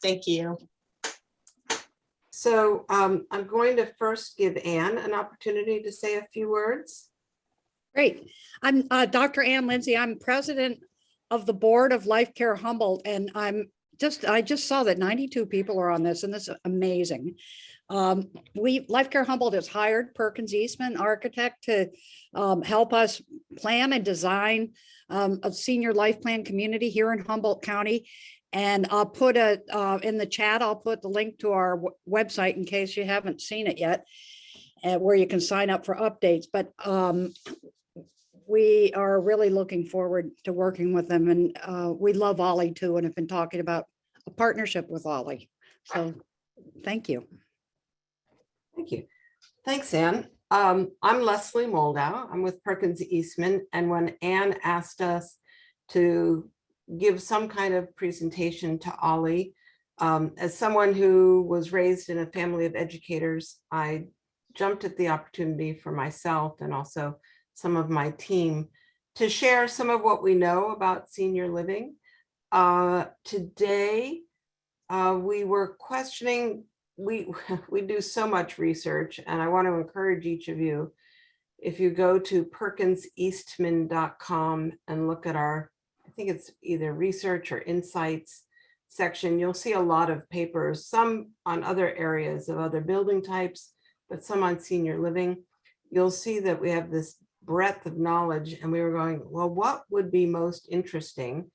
Thank you. So I'm going to first give Anne an opportunity to say a few words. Great. I'm Dr. Ann Lindsay. I'm president of the board of Life Care Humboldt, and I just saw that 92 people are on this, and this is amazing. Life Care Humboldt has hired Perkins Eastman architect to help us plan and design a senior life plan community here in Humboldt County. And I'll put in the chat, I'll put the link to our website in case you haven't seen it yet, where you can sign up for updates. But we are really looking forward to working with them, and we love OLLI too, and have been talking about a partnership with OLLI. So thank you. Thank you. Thanks, Anne. I'm Leslie Moldow. I'm with Perkins Eastman, and when Anne asked us to give some kind of presentation to OLLI, as someone who was raised in a family of educators, I jumped at the opportunity for myself and also some of my team to share some of what we know about senior living. Today, we were questioning, we do so much research, and I want to encourage each of you, if you go to perkinseastman.com and look at our, I think it's either research or insights section, you'll see a lot of papers, some on other areas of other building types, but some on senior living. You'll see that we have this breadth of knowledge, and we were going, well, what would be most interesting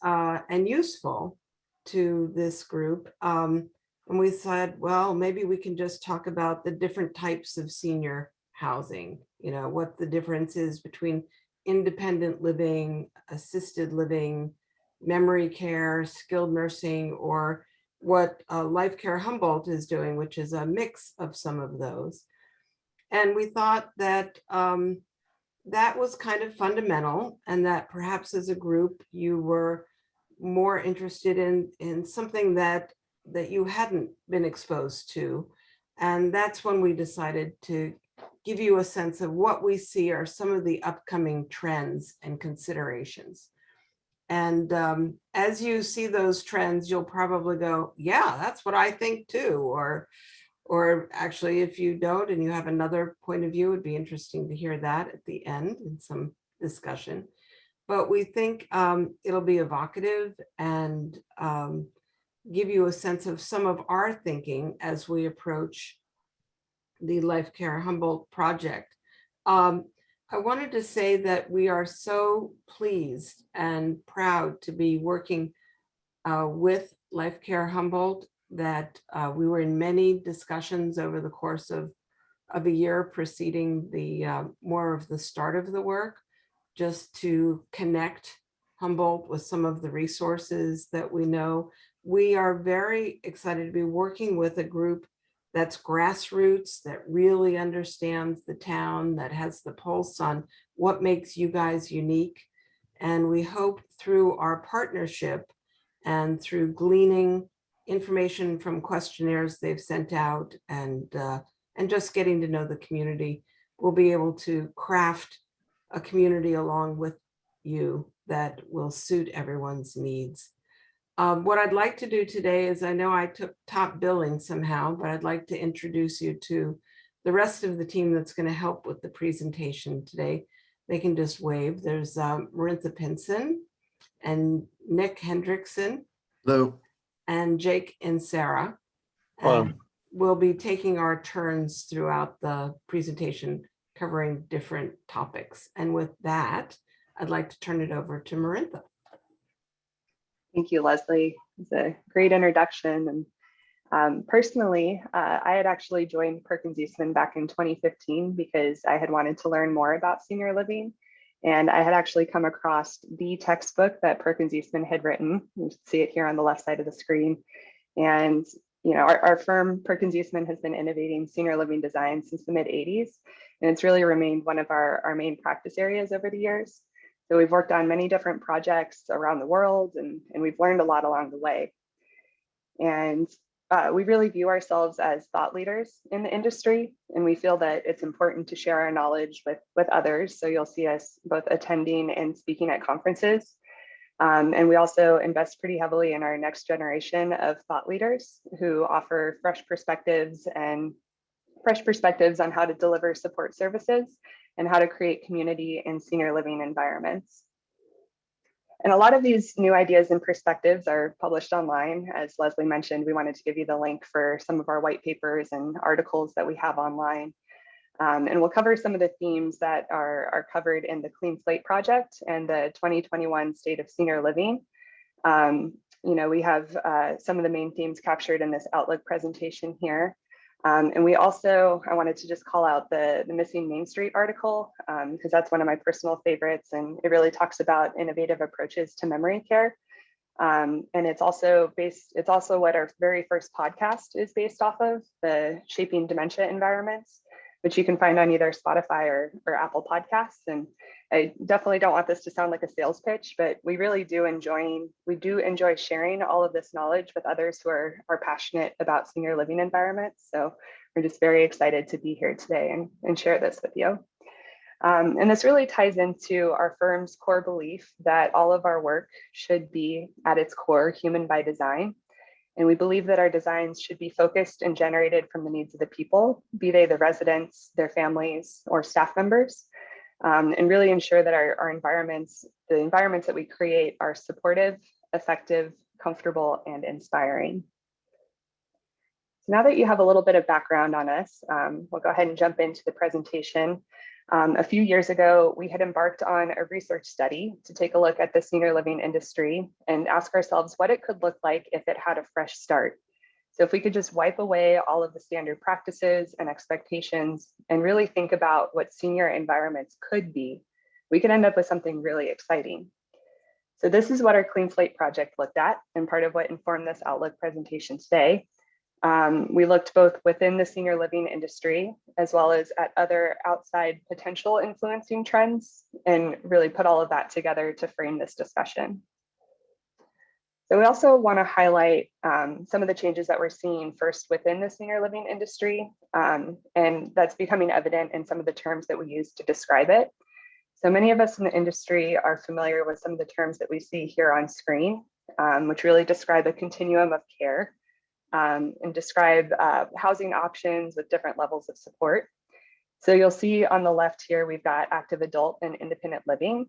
and useful to this group? And we said, well, maybe we can just talk about the different types of senior housing, you know, what the difference is between independent living, assisted living, memory care, skilled nursing, or what Life Care Humboldt is doing, which is a mix of some of those. And we thought that that was kind of fundamental, and that perhaps as a group you were more interested in something that you hadn't been exposed to. And that's when we decided to give you a sense of what we see are some of the upcoming trends and considerations. And as you see those trends, you'll probably go, yeah, that's what I think too. Or actually, if you don't and you have another point of view, it'd be interesting to hear that at the end in some discussion. But we think it'll be evocative and give you a sense of some of our thinking as we approach the Life Care Humboldt project. I wanted to say that we are so pleased and proud to be working with Life Care Humboldt, that we were in many discussions over the course of a year preceding the more of the start of the work, just to connect Humboldt with some of the resources that we know. We are very excited to be working with a group that's grassroots, that really understands the town, that has the pulse on what makes you guys unique. And we hope through our partnership and through gleaning information from questionnaires they've sent out and just getting to know the community, we'll be able to craft a community along with you that will suit everyone's needs. What I'd like to do today is, I know I took top billing somehow, but I'd like to introduce you to the rest of the team that's going to help with the presentation today. They can just wave. There's Marintha Pinson and Nick Hendrickson. Hello. And Jake and Sarah. Hello. We'll be taking our turns throughout the presentation, covering different topics. And with that, I'd like to turn it over to Marintha. Thank you, Leslie. It's a great introduction. And personally, I had actually joined Perkins Eastman back in 2015 because I had wanted to learn more about senior living. And I had actually come across the textbook that Perkins Eastman had written. You see it here on the left side of the screen. And you know, our firm, Perkins Eastman, has been innovating senior living design since the mid-'80s. And it's really remained one of our main practice areas over the years. So we've worked on many different projects around the world, and we've learned a lot along the way. And we really view ourselves as thought leaders in the industry, and we feel that it's important to share our knowledge with others. So you'll see us both attending and speaking at conferences. And we also invest pretty heavily in our next generation of thought leaders who offer fresh perspectives on how to deliver support services and how to create community and senior living environments. And a lot of these new ideas and perspectives are published online. As Leslie mentioned, we wanted to give you the link for some of our white papers and articles that we have online. And we'll cover some of the themes that are covered in the Clean Slate Project and the 2021 State of Senior Living. We have some of the main themes captured in this Outlook presentation here. And I wanted to just call out the Missing Main Street article, because that's one of my personal favorites, and it really talks about innovative approaches to memory care. And it's also what our very first podcast is based off of, the Shaping Dementia Environments, which you can find on either Spotify or Apple Podcasts. And I definitely don't want this to sound like a sales pitch, but we do enjoy sharing all of this knowledge with others who are passionate about senior living environments. So we're just very excited to be here today and share this with you. And this really ties into our firm's core belief that all of our work should be at its core human by design. And we believe that our designs should be focused and generated from the needs of the people, be they the residents, their families, or staff members, and really ensure that our environments, the environments that we create, are supportive, effective, comfortable, and inspiring. So now that you have a little bit of background on us, we'll go ahead and jump into the presentation. A few years ago, we had embarked on a research study to take a look at the senior living industry and ask ourselves what it could look like if it had a fresh start. So if we could just wipe away all of the standard practices and expectations and really think about what senior environments could be, we could end up with something really exciting. So this is what our Clean Slate project looked at, and part of what informed this Outlook presentation today. We looked both within the senior living industry as well as at other outside potential influencing trends, and really put all of that together to frame this discussion. So we also want to highlight some of the changes that we're seeing first within the senior living industry, and that's becoming evident in some of the terms that we use to describe it. So many of us in the industry are familiar with some of the terms that we see here on screen, which really describe a continuum of care. And describe housing options with different levels of support. So you'll see on the left here, we've got active adult and independent living,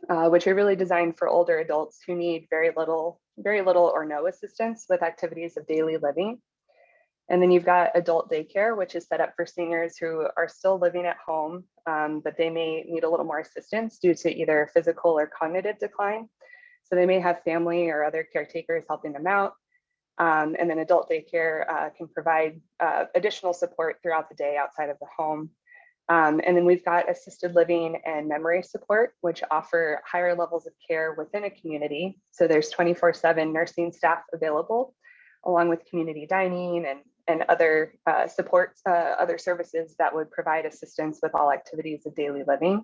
which are really designed for older adults who need very little or no assistance with activities of daily living. And then you've got adult daycare, which is set up for seniors who are still living at home, but they may need a little more assistance due to either physical or cognitive decline. So they may have family or other caretakers helping them out. And then adult daycare can provide additional support throughout the day outside of the home. And then we've got assisted living and memory support, which offer higher levels of care within a community. So there's 24/7 nursing staff available, along with community dining and other supports, other services that would provide assistance with all activities of daily living.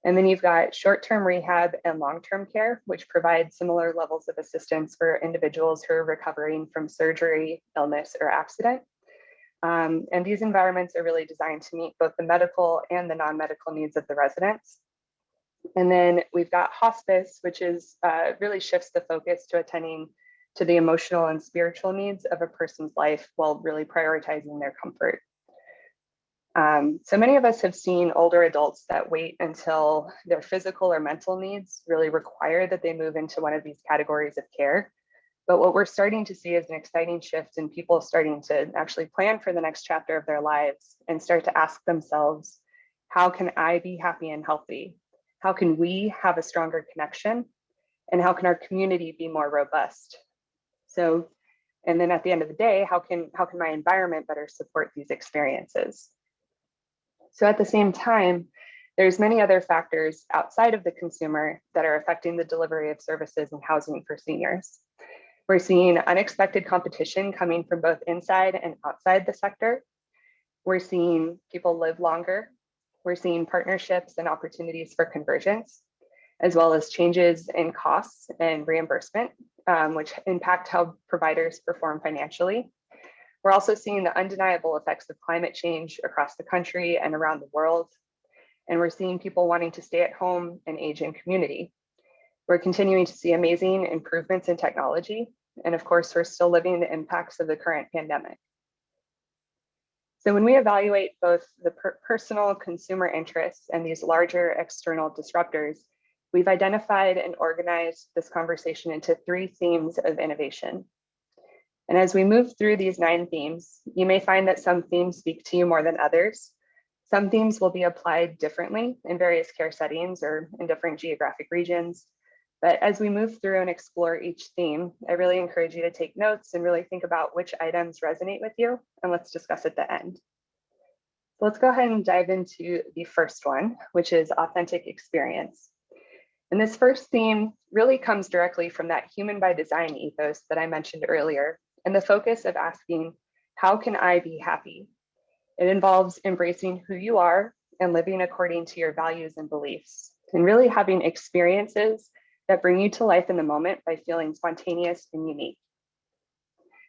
And then you've got short-term rehab and long-term care, which provide similar levels of assistance for individuals who are recovering from surgery, illness, or accident. And these environments are really designed to meet both the medical and the non-medical needs of the residents. And then we've got hospice, which is really shifts the focus to attending to the emotional and spiritual needs of a person's life while really prioritizing their comfort. So many of us have seen older adults that wait until their physical or mental needs really require that they move into one of these categories of care. But what we're starting to see is an exciting shift in people starting to actually plan for the next chapter of their lives and start to ask themselves, how can I be happy and healthy? How can we have a stronger connection? And how can our community be more robust? So, and then at the end of the day, how can my environment better support these experiences? So at the same time, there's many other factors outside of the consumer that are affecting the delivery of services and housing for seniors. We're seeing unexpected competition coming from both inside and outside the sector. We're seeing people live longer. We're seeing partnerships and opportunities for convergence, as well as changes in costs and reimbursement, which impact how providers perform financially. We're also seeing the undeniable effects of climate change across the country and around the world. And we're seeing people wanting to stay at home and age in community. We're continuing to see amazing improvements in technology. And of course, we're still living the impacts of the current pandemic. So when we evaluate both the personal consumer interests and these larger external disruptors, we've identified and organized this conversation into 3 themes of innovation. And as we move through these 9 themes, you may find that some themes speak to you more than others. Some themes will be applied differently in various care settings or in different geographic regions. But as we move through and explore each theme, I really encourage you to take notes and really think about which items resonate with you, and let's discuss at the end. So let's go ahead and dive into the first one, which is authentic experience. And this first theme really comes directly from that human by design ethos that I mentioned earlier, and the focus of asking, how can I be happy? It involves embracing who you are and living according to your values and beliefs, and really having experiences that bring you to life in the moment by feeling spontaneous and unique.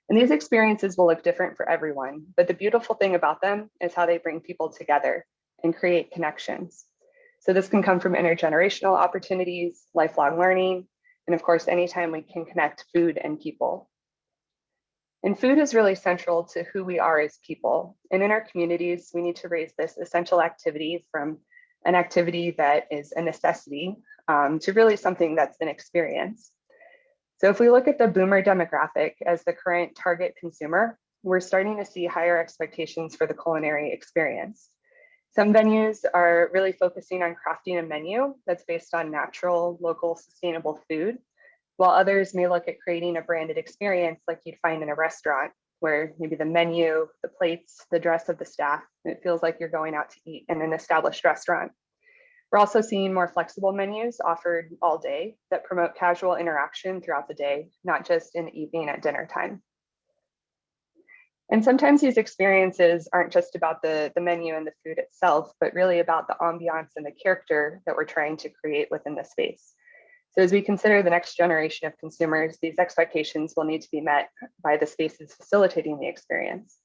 And these experiences will look different for everyone, but the beautiful thing about them is how they bring people together and create connections. So this can come from intergenerational opportunities, lifelong learning, and of course, anytime we can connect food and people. And food is really central to who we are as people. And in our communities, we need to raise this essential activity from an activity that is a necessity to really something that's an experience. So if we look at the boomer demographic as the current target consumer, we're starting to see higher expectations for the culinary experience. Some venues are really focusing on crafting a menu that's based on natural, local, sustainable food, while others may look at creating a branded experience like you'd find in a restaurant, where maybe the menu, the plates, the dress of the staff, it feels like you're going out to eat in an established restaurant. We're also seeing more flexible menus offered all day that promote casual interaction throughout the day, not just in the evening at dinner time. And sometimes these experiences aren't just about the menu and the food itself, but really about the ambiance and the character that we're trying to create within the space. So as we consider the next generation of consumers, these expectations will need to be met by the spaces facilitating the experience.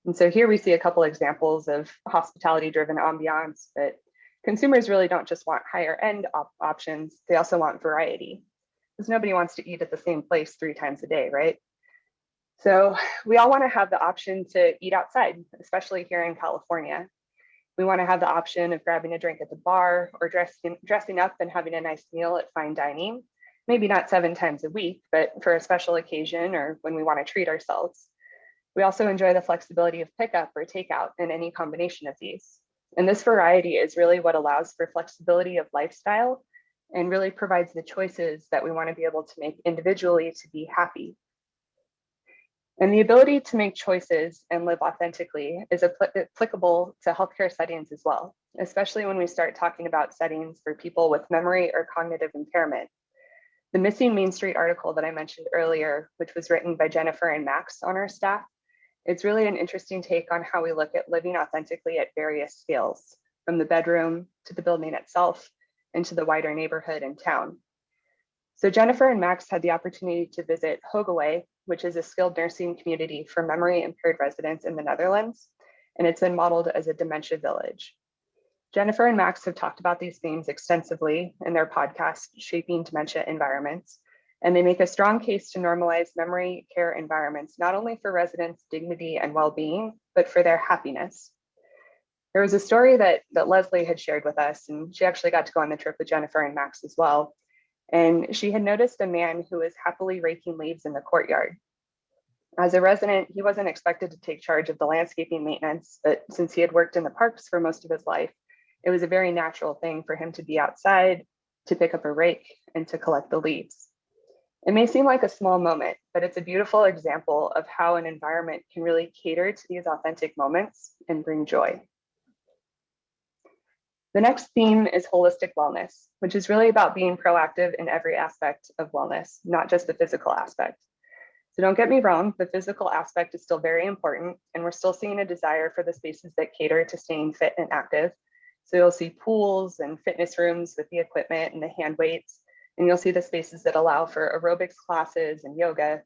And so here we see a couple examples of hospitality-driven ambiance, but consumers really don't just want higher end options, they also want variety, because nobody wants to eat at the same place 3 times a day, right? So we all want to have the option to eat outside, especially here in California. We want to have the option of grabbing a drink at the bar or dressing up and having a nice meal at fine dining, maybe not 7 times a week, but for a special occasion or when we want to treat ourselves. We also enjoy the flexibility of pickup or takeout in any combination of these. And this variety is really what allows for flexibility of lifestyle and really provides the choices that we want to be able to make individually to be happy. And the ability to make choices and live authentically is applicable to healthcare settings as well, especially when we start talking about settings for people with memory or cognitive impairment. The Missing Main Street article that I mentioned earlier, which was written by Jennifer and Max on our staff, it's really an interesting take on how we look at living authentically at various scales, from the bedroom to the building itself and to the wider neighborhood and town. So Jennifer and Max had the opportunity to visit Hogeway, which is a skilled nursing community for memory impaired residents in the Netherlands, and it's been modeled as a dementia village. Jennifer and Max have talked about these themes extensively in their podcast, Shaping Dementia Environments, and they make a strong case to normalize memory care environments, not only for residents' dignity and well-being, but for their happiness. There was a story that Leslie had shared with us, and she actually got to go on the trip with Jennifer and Max as well. And she had noticed a man who was happily raking leaves in the courtyard. As a resident, he wasn't expected to take charge of the landscaping maintenance, but since he had worked in the parks for most of his life, it was a very natural thing for him to be outside, to pick up a rake, and to collect the leaves. It may seem like a small moment, but it's a beautiful example of how an environment can really cater to these authentic moments and bring joy. The next theme is holistic wellness, which is really about being proactive in every aspect of wellness, not just the physical aspect. So don't get me wrong, the physical aspect is still very important, and we're still seeing a desire for the spaces that cater to staying fit and active. So you'll see pools and fitness rooms with the equipment and the hand weights, and you'll see the spaces that allow for aerobics classes and yoga.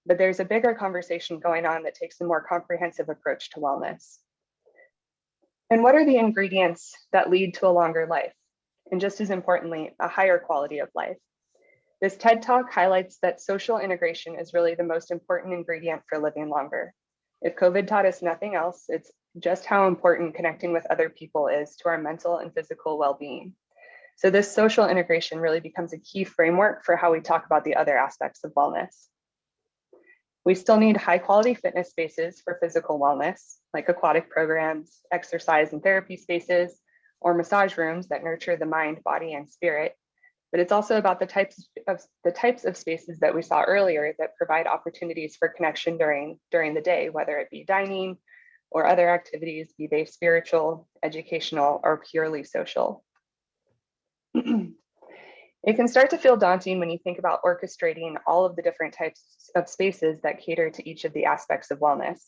But there's a bigger conversation going on that takes a more comprehensive approach to wellness. And what are the ingredients that lead to a longer life? And just as importantly, a higher quality of life? This TED Talk highlights that social integration is really the most important ingredient for living longer. If COVID taught us nothing else, it's just how important connecting with other people is to our mental and physical well-being. So this social integration really becomes a key framework for how we talk about the other aspects of wellness. We still need high quality fitness spaces for physical wellness, like aquatic programs, exercise and therapy spaces, or massage rooms that nurture the mind, body, and spirit. But it's also about the types of spaces that we saw earlier that provide opportunities for connection during the day, whether it be dining or other activities, be they spiritual, educational, or purely social. It can start to feel daunting when you think about orchestrating all of the different types of spaces that cater to each of the aspects of wellness.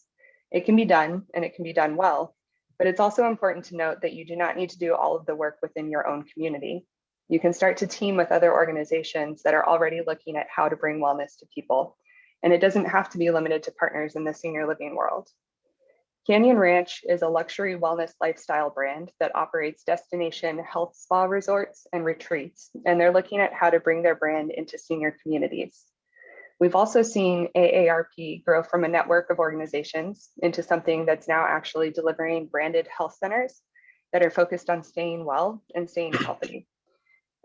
It can be done, and it can be done well, but it's also important to note that you do not need to do all of the work within your own community. You can start to team with other organizations that are already looking at how to bring wellness to people, and it doesn't have to be limited to partners in the senior living world. Canyon Ranch is a luxury wellness lifestyle brand that operates destination health spa resorts and retreats, and they're looking at how to bring their brand into senior communities. We've also seen AARP grow from a network of organizations into something that's now actually delivering branded health centers that are focused on staying well and staying healthy.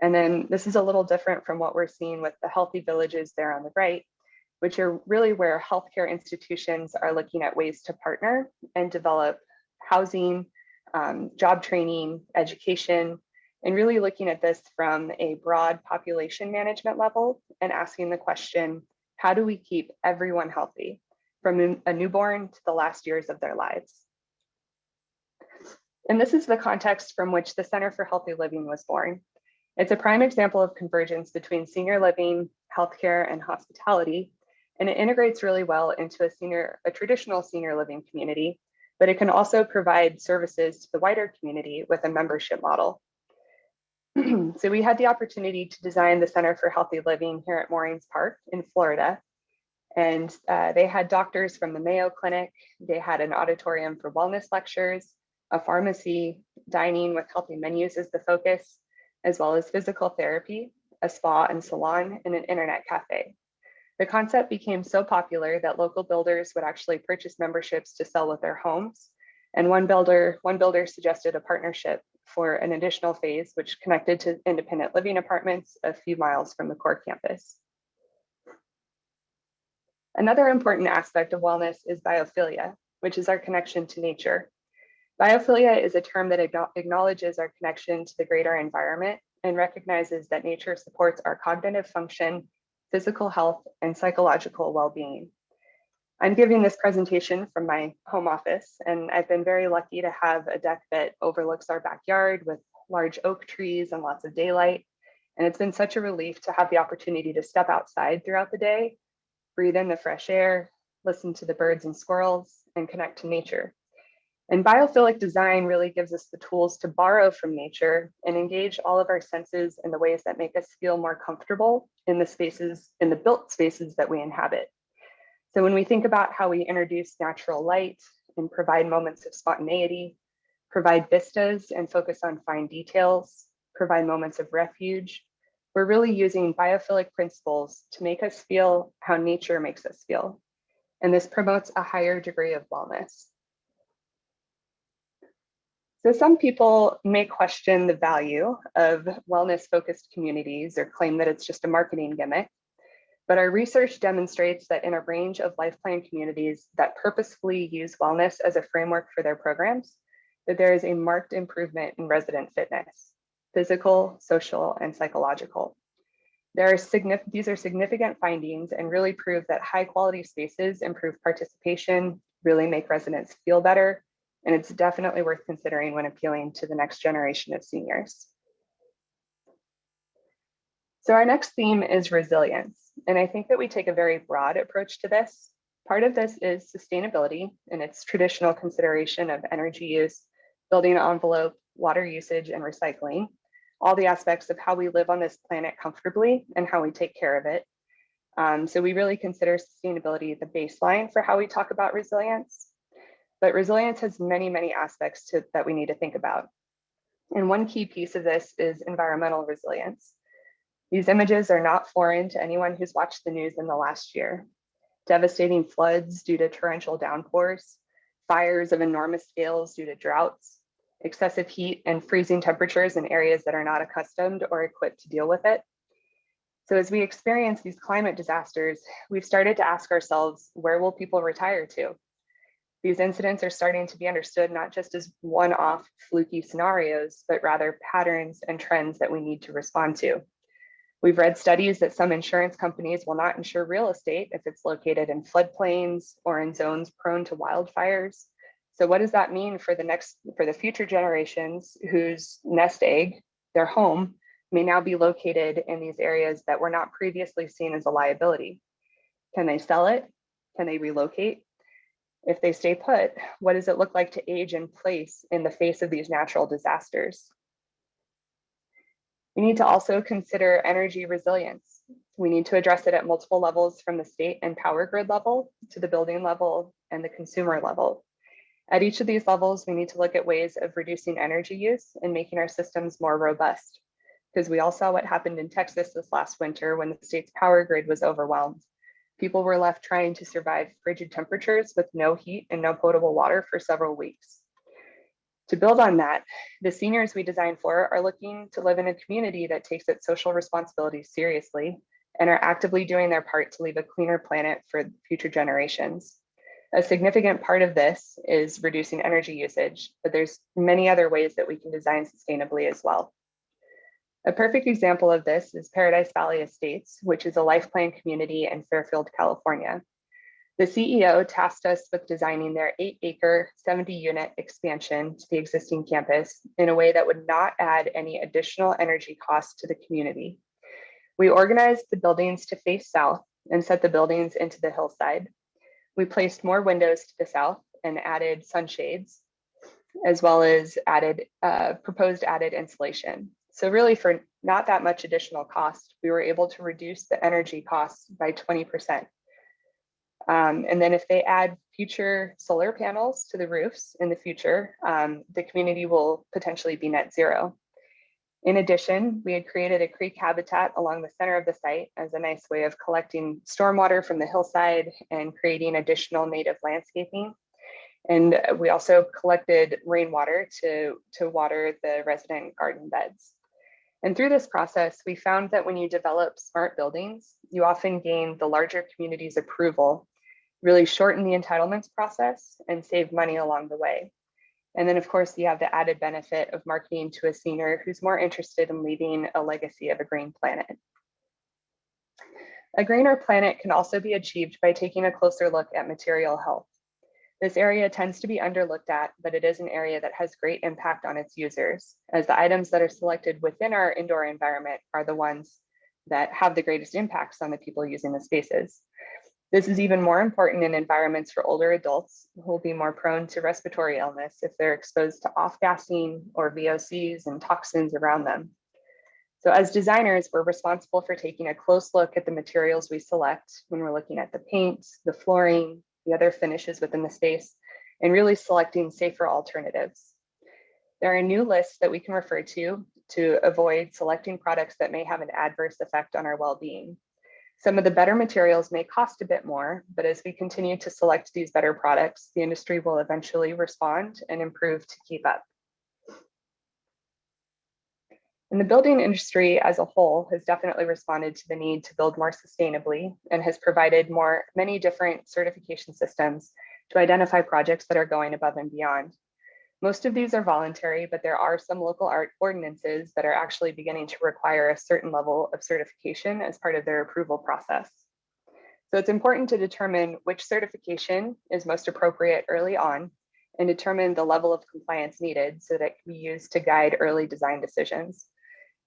And then this is a little different from what we're seeing with the healthy villages there on the right, which are really where healthcare institutions are looking at ways to partner and develop housing, job training, education, and really looking at this from a broad population management level and asking the question, how do we keep everyone healthy from a newborn to the last years of their lives? And this is the context from which the Center for Healthy Living was born. It's a prime example of convergence between senior living, healthcare, and hospitality, and it integrates really well into a traditional senior living community, but it can also provide services to the wider community with a membership model. So we had the opportunity to design the Center for Healthy Living here at Moorings Park in Florida. And they had doctors from the Mayo Clinic. They had an auditorium for wellness lectures, a pharmacy, dining with healthy menus as the focus, as well as physical therapy, a spa and salon, and an internet cafe. The concept became so popular that local builders would actually purchase memberships to sell with their homes. And one builder suggested a partnership for an additional phase, which connected to independent living apartments a few miles from the core campus. Another important aspect of wellness is biophilia, which is our connection to nature. Biophilia is a term that acknowledges our connection to the greater environment and recognizes that nature supports our cognitive function, physical health, and psychological well-being. I'm giving this presentation from my home office, and I've been very lucky to have a deck that overlooks our backyard with large oak trees and lots of daylight. And it's been such a relief to have the opportunity to step outside throughout the day, breathe in the fresh air, listen to the birds and squirrels, and connect to nature. And biophilic design really gives us the tools to borrow from nature and engage all of our senses in the ways that make us feel more comfortable in the built spaces that we inhabit. So when we think about how we introduce natural light and provide moments of spontaneity, provide vistas and focus on fine details, provide moments of refuge, we're really using biophilic principles to make us feel how nature makes us feel. And this promotes a higher degree of wellness. So some people may question the value of wellness-focused communities or claim that it's just a marketing gimmick, but our research demonstrates that in a range of life plan communities that purposefully use wellness as a framework for their programs, that there is a marked improvement in resident fitness, physical, social, and psychological. These are significant findings and really prove that high quality spaces improve participation, really make residents feel better, and it's definitely worth considering when appealing to the next generation of seniors. So our next theme is resilience. And I think that we take a very broad approach to this. Part of this is sustainability and its traditional consideration of energy use, building envelope, water usage, and recycling, all the aspects of how we live on this planet comfortably and how we take care of it. So we really consider sustainability the baseline for how we talk about resilience. But resilience has many, many aspects that we need to think about. And one key piece of this is environmental resilience. These images are not foreign to anyone who's watched the news in the last year. Devastating floods due to torrential downpours, fires of enormous scales due to droughts, excessive heat and freezing temperatures in areas that are not accustomed or equipped to deal with it. So as we experience these climate disasters, we've started to ask ourselves, where will people retire to? These incidents are starting to be understood not just as one-off fluky scenarios, but rather patterns and trends that we need to respond to. We've read studies that some insurance companies will not insure real estate if it's located in floodplains or in zones prone to wildfires. So what does that mean for the future generations whose nest egg, their home, may now be located in these areas that were not previously seen as a liability? Can they sell it? Can they relocate? If they stay put, what does it look like to age in place in the face of these natural disasters? We need to also consider energy resilience. We need to address it at multiple levels, from the state and power grid level to the building level and the consumer level. At each of these levels, we need to look at ways of reducing energy use and making our systems more robust, because we all saw what happened in Texas this last winter when the state's power grid was overwhelmed. People were left trying to survive frigid temperatures with no heat and no potable water for several weeks. To build on that, the seniors we design for are looking to live in a community that takes its social responsibilities seriously and are actively doing their part to leave a cleaner planet for future generations. A significant part of this is reducing energy usage, but there's many other ways that we can design sustainably as well. A perfect example of this is Paradise Valley Estates, which is a life plan community in Fairfield, California. The CEO tasked us with designing their 8-acre, 70-unit expansion to the existing campus in a way that would not add any additional energy costs to the community. We organized the buildings to face south and set the buildings into the hillside. We placed more windows to the south and added sunshades, as well as proposed added insulation. So really, for not that much additional cost, we were able to reduce the energy costs by 20%. And then if they add future solar panels to the roofs in the future, the community will potentially be net zero. In addition, we had created a creek habitat along the center of the site as a nice way of collecting stormwater from the hillside and creating additional native landscaping. And we also collected rainwater to water the resident garden beds. And through this process, we found that when you develop smart buildings, you often gain the larger community's approval, really shorten the entitlements process, and save money along the way. And then, of course, you have the added benefit of marketing to a senior who's more interested in leaving a legacy of a green planet. A greener planet can also be achieved by taking a closer look at material health. This area tends to be underlooked at, but it is an area that has great impact on its users, as the items that are selected within our indoor environment are the ones that have the greatest impacts on the people using the spaces. This is even more important in environments for older adults who will be more prone to respiratory illness if they're exposed to off-gassing or VOCs and toxins around them. So as designers, we're responsible for taking a close look at the materials we select when we're looking at the paint, the flooring, the other finishes within the space, and really selecting safer alternatives. There are new lists that we can refer to avoid selecting products that may have an adverse effect on our well-being. Some of the better materials may cost a bit more, but as we continue to select these better products, the industry will eventually respond and improve to keep up. And the building industry as a whole has definitely responded to the need to build more sustainably and has provided many different certification systems to identify projects that are going above and beyond. Most of these are voluntary, but there are some local ordinances that are actually beginning to require a certain level of certification as part of their approval process. So it's important to determine which certification is most appropriate early on and determine the level of compliance needed so that it can be used to guide early design decisions.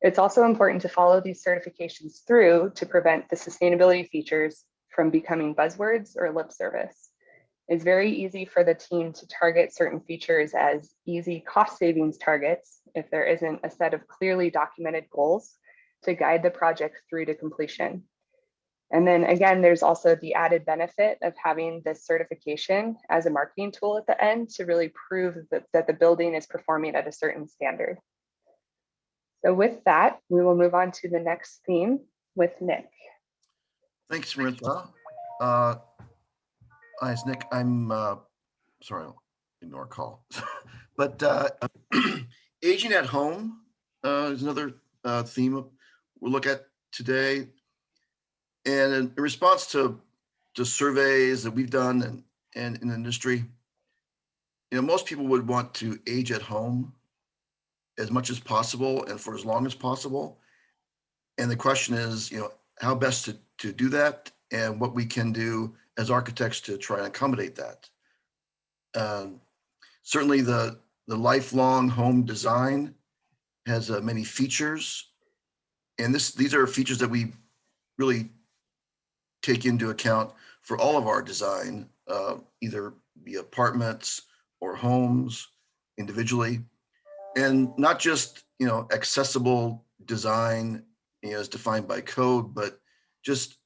It's also important to follow these certifications through to prevent the sustainability features from becoming buzzwords or lip service. It's very easy for the team to target certain features as easy cost savings targets if there isn't a set of clearly documented goals to guide the project through to completion. And then again, there's also the added benefit of having this certification as a marketing tool at the end to really prove that the building is performing at a certain standard. So with that, we will move on to the next theme with Nick. Thanks, Martha. Hi, it's Nick. I'm sorry, I'll ignore call. But aging at home is another theme we'll look at today. And in response to surveys that we've done and in the industry, most people would want to age at home as much as possible and for as long as possible. And the question is, how best to do that and what we can do as architects to try and accommodate that. Certainly the lifelong home design has many features, and these are features that we really take into account for all of our design, either be apartments or homes individually, and not just accessible design as defined by code, but just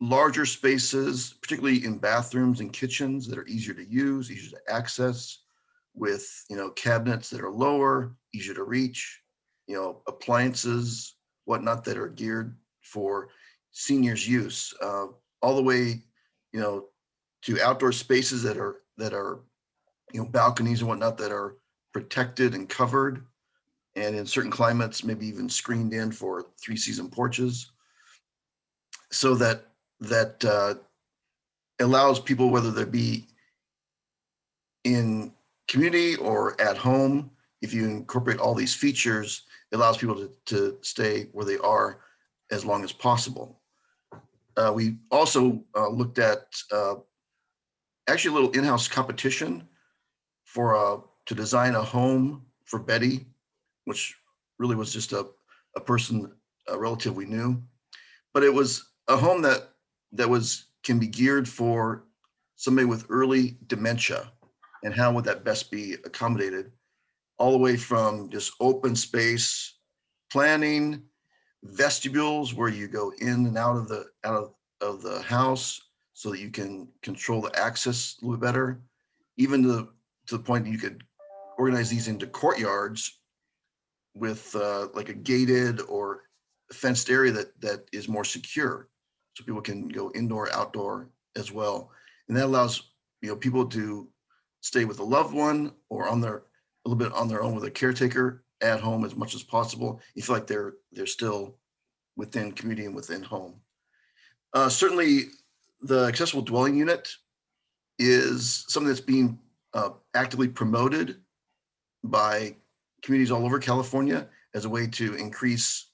larger spaces, particularly in bathrooms and kitchens that are easier to use, easier to access, with cabinets that are lower, easier to reach, appliances, whatnot, that are geared for seniors' use, all the way, to outdoor spaces that are balconies and whatnot that are protected and covered, and in certain climates, maybe even screened in for 3-season porches, so that allows people, whether they be in community or at home, if you incorporate all these features, it allows people to stay where they are as long as possible. We also looked at actually a little in-house competition to design a home for Betty, which really was just a relative we knew, but it was a home that can be geared for somebody with early dementia, and how would that best be accommodated, all the way from just open space planning, vestibules where you go in and out of the house so that you can control the access a little bit better, even to the point that you could organize these into courtyards with like a gated or fenced area that is more secure, so people can go indoor, outdoor as well. And that allows people to stay with a loved one or a little bit on their own with a caretaker at home as much as possible. You feel like they're still within community and within home. Certainly the accessible dwelling unit is something that's being actively promoted by communities all over California as a way to increase,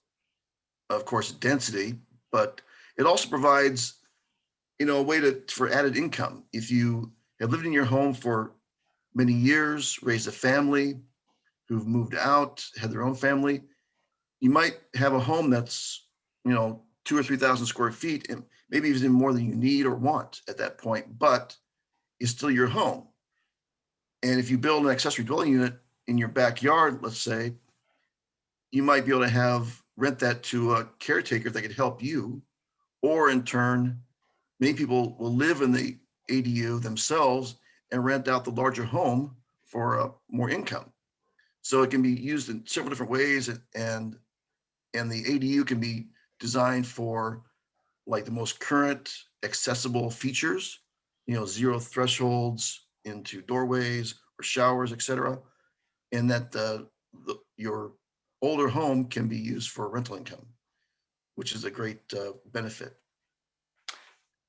of course, density, but it also provides, a way for added income. If you have lived in your home for many years, raised a family, who've moved out, had their own family, you might have a home that's, 2,000 or 3,000 square feet, and maybe even more than you need or want at that point, but it's still your home. And if you build an accessory dwelling unit in your backyard, let's say, you might be able to rent that to a caretaker that could help you, or in turn, many people will live in the ADU themselves and rent out the larger home for more income. So it can be used in several different ways, and the ADU can be designed for like the most current accessible features, 0 thresholds into doorways or showers, etc., and that your older home can be used for rental income, which is a great benefit.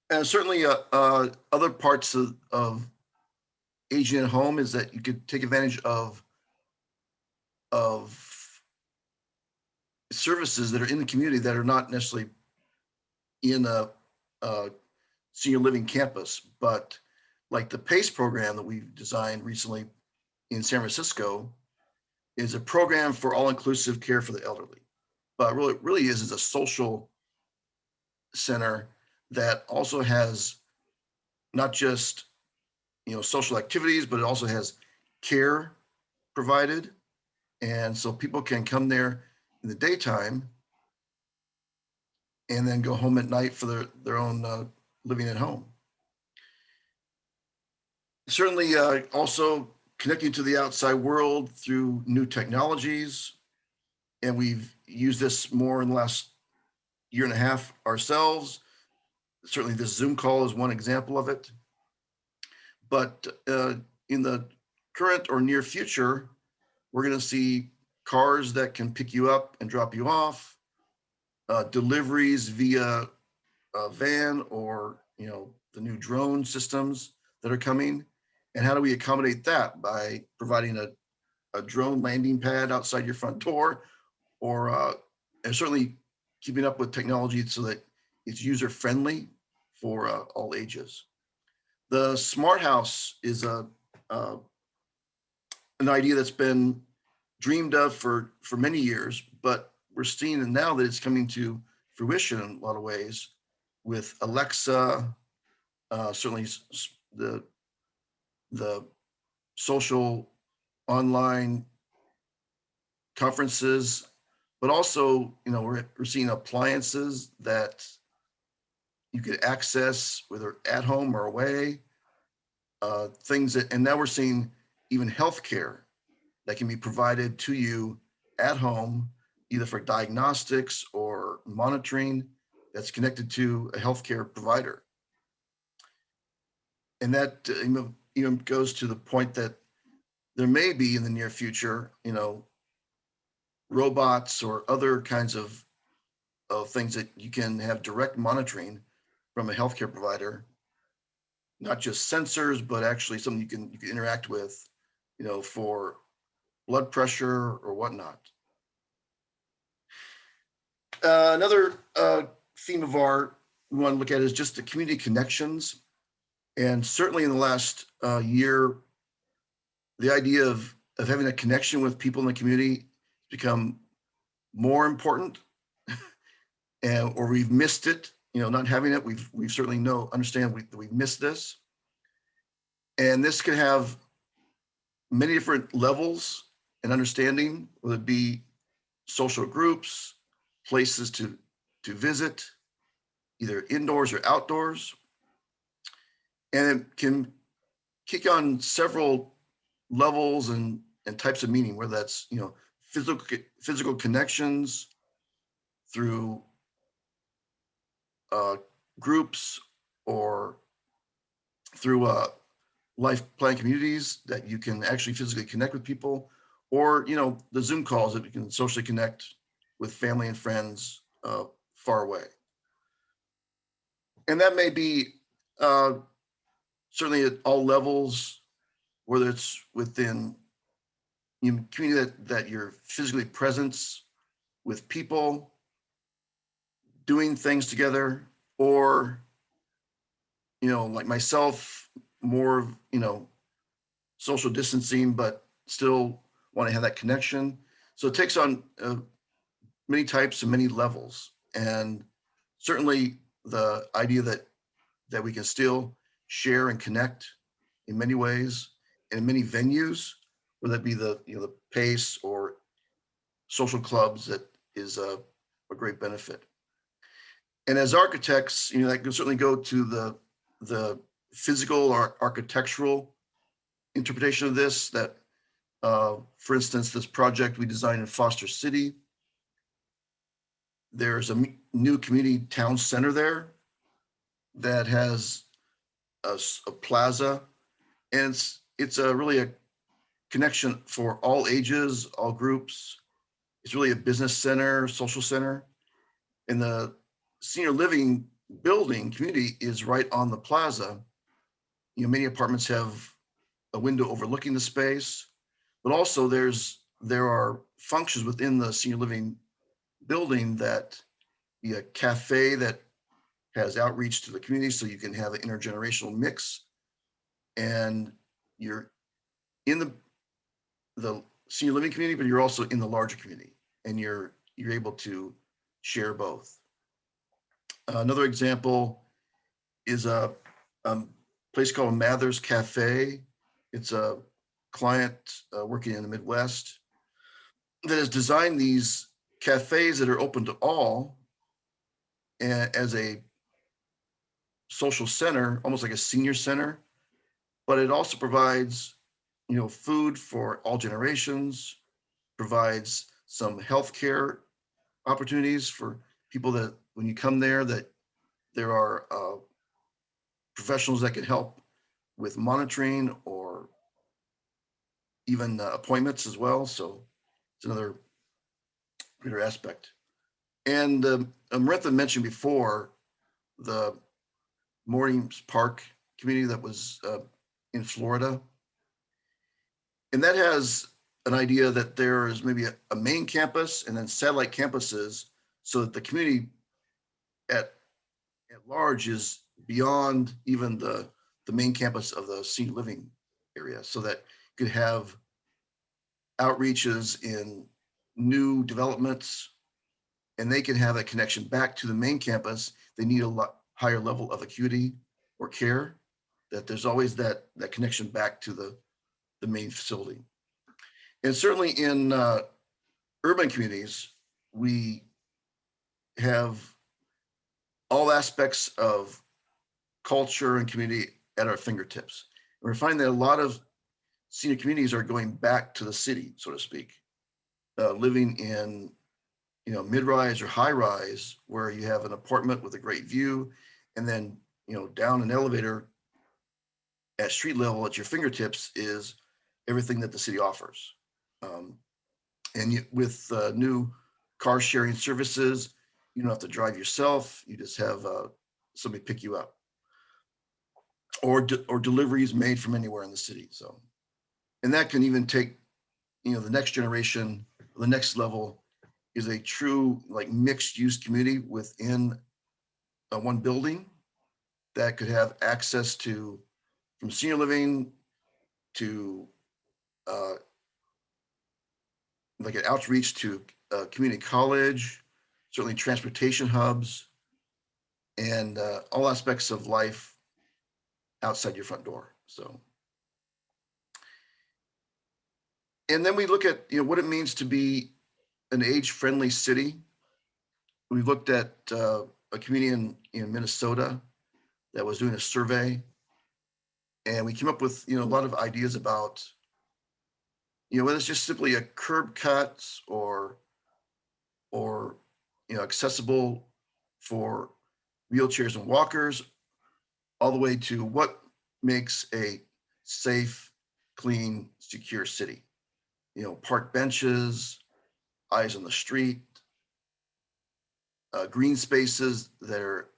And certainly other parts of aging at home is that you could take advantage of services that are in the community that are not necessarily in a senior living campus, but like the PACE program that we've designed recently in San Francisco is a program for all-inclusive care for the elderly. But really is a social center that also has not just social activities, but it also has care provided. And so people can come there in the daytime and then go home at night for their own living at home. Certainly also connecting to the outside world through new technologies, and we've used this more in the last year and a half ourselves. Certainly this Zoom call is one example of it. But in the current or near future, we're going to see cars that can pick you up and drop you off, deliveries via a van, or the new drone systems that are coming. And how do we accommodate that? By providing a drone landing pad outside your front door, or and certainly keeping up with technology so that it's user friendly for all ages. The smart house is an idea that's been dreamed of for many years, but we're seeing now that it's coming to fruition in a lot of ways with Alexa, certainly the social online conferences, but also, we're seeing appliances that you could access whether at home or away, things that, and now we're seeing even healthcare that can be provided to you at home, either for diagnostics or monitoring, that's connected to a healthcare provider. And that even goes to the point that there may be in the near future, robots or other kinds of things that you can have direct monitoring from a healthcare provider, not just sensors, but actually something you can interact with, for blood pressure or whatnot. Another theme of we want to look at is just the community connections. And certainly in the last year, the idea of having a connection with people in the community has become more important, or we've missed it. Not having it, we've certainly understand we've missed this. And this can have many different levels and understanding, whether it be social groups, places to visit, either indoors or outdoors. And it can kick on several levels and types of meaning, whether that's physical connections through groups, or through life plan communities that you can actually physically connect with people, or the Zoom calls that you can socially connect with family and friends far away. And that may be certainly at all levels, whether it's within community that you're physically present with people, doing things together, or like myself, more social distancing, but still want to have that connection. So it takes on many types and many levels, and certainly the idea that we can still share and connect in many ways and in many venues, whether that be the PACE or social clubs, that is a great benefit. And as architects, that can certainly go to the physical or architectural interpretation of this. That, for instance, this project we designed in Foster City, there's a new community town center there that has a plaza, and it's really a connection for all ages, all groups. It's really a business center, social center, and the senior living building community is right on the plaza. Many apartments have a window overlooking the space, but also there are functions within the senior living building, that be a cafe that has outreach to the community, so you can have an intergenerational mix, and you're in the senior living community, but you're also in the larger community, and you're able to share both. Another example is a place called Mather's Cafe. It's a client working in the Midwest that has designed these cafes that are open to all, as a social center, almost like a senior center, but it also provides, food for all generations, provides some healthcare opportunities for people that when you come there, that there are professionals that can help with monitoring or even appointments as well. So it's another greater aspect. And Maritha mentioned before the Mornings Park community that was in Florida. And that has an idea that there is maybe a main campus and then satellite campuses so that the community at large is beyond even the main campus of the senior living area, so that you could have outreaches in new developments and they can have a connection back to the main campus. They need a lot higher level of acuity or care, that there's always that connection back to the main facility. And certainly in urban communities, we have all aspects of culture and community at our fingertips. And we're finding that a lot of senior communities are going back to the city, so to speak, living in mid-rise or high-rise, where you have an apartment with a great view, and then down an elevator at street level at your fingertips is everything that the city offers. And with new car sharing services, you don't have to drive yourself. You just have somebody pick you up, or deliveries made from anywhere in the city. So, and that can even take, the next generation, the next level is a true like mixed use community within one building that could have access to from senior living to like an outreach to community college, certainly transportation hubs, and all aspects of life outside your front door. So, and then we look at what it means to be an age-friendly city. We looked at a community in Minnesota that was doing a survey, and we came up with a lot of ideas about whether it's just simply a curb cut or accessible for wheelchairs and walkers, all the way to what makes a safe, clean, secure city. Park benches, eyes on the street, green spaces that are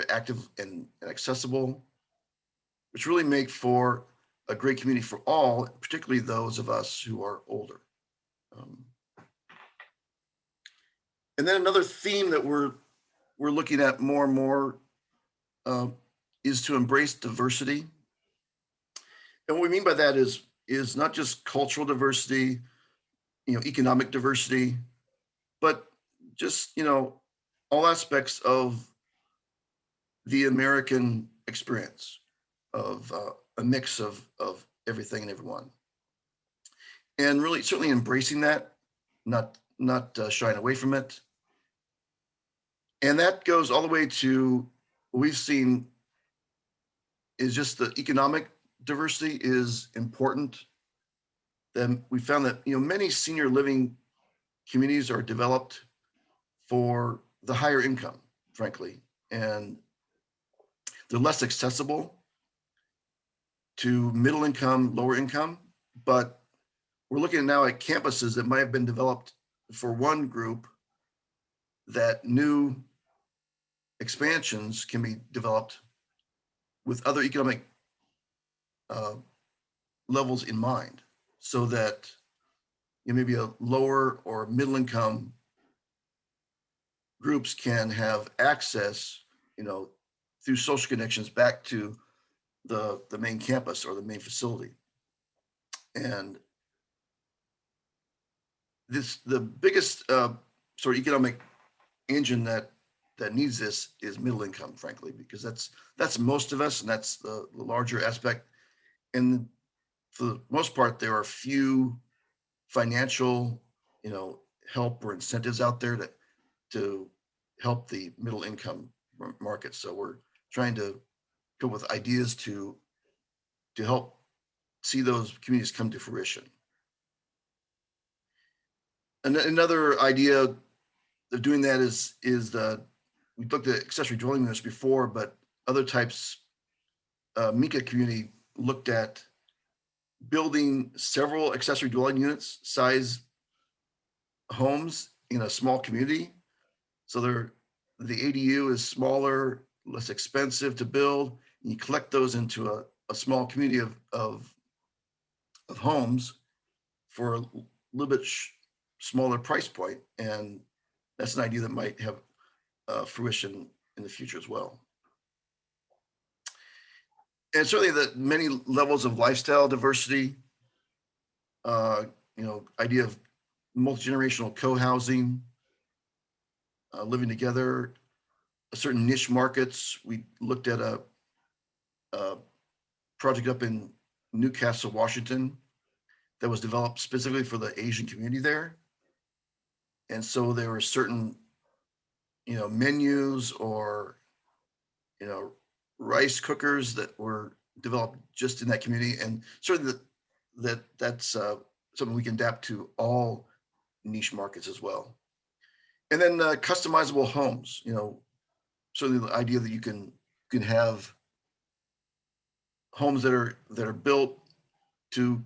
active and accessible, which really make for a great community for all, particularly those of us who are older. And then another theme that we're looking at more and more is to embrace diversity. And what we mean by that is not just cultural diversity, economic diversity, but just all aspects of the American experience of a mix of everything and everyone, and really certainly embracing that, not shying away from it. And that goes all the way to what we've seen is just the economic diversity is important. Then we found that many senior living communities are developed for the higher income, frankly, and they're less accessible to middle income, lower income. But we're looking now at campuses that might have been developed for one group, that new expansions can be developed with other economic levels in mind, so that maybe a lower or middle income groups can have access, through social connections back to the main campus or the main facility. And the biggest sort of economic engine that needs this is middle income, frankly, because that's most of us, and that's the larger aspect. And for the most part, there are few financial, help or incentives out there to help the middle income market. So we're trying to come up with ideas to help see those communities come to fruition. Another idea of doing that is we looked at accessory dwelling units before, but other types, Mika community looked at building several accessory dwelling units size homes in a small community. So the ADU is smaller, less expensive to build. And you collect those into a small community of homes for a little bit smaller price point. And that's an idea that might have fruition in the future as well. And certainly the many levels of lifestyle diversity, idea of multi-generational co-housing, living together, certain niche markets. We looked at a project up in Newcastle, Washington, that was developed specifically for the Asian community there. And so there were certain, menus or, rice cookers that were developed just in that community. And certainly that's something we can adapt to all niche markets as well. And then customizable homes, certainly the idea that you can have homes that are built to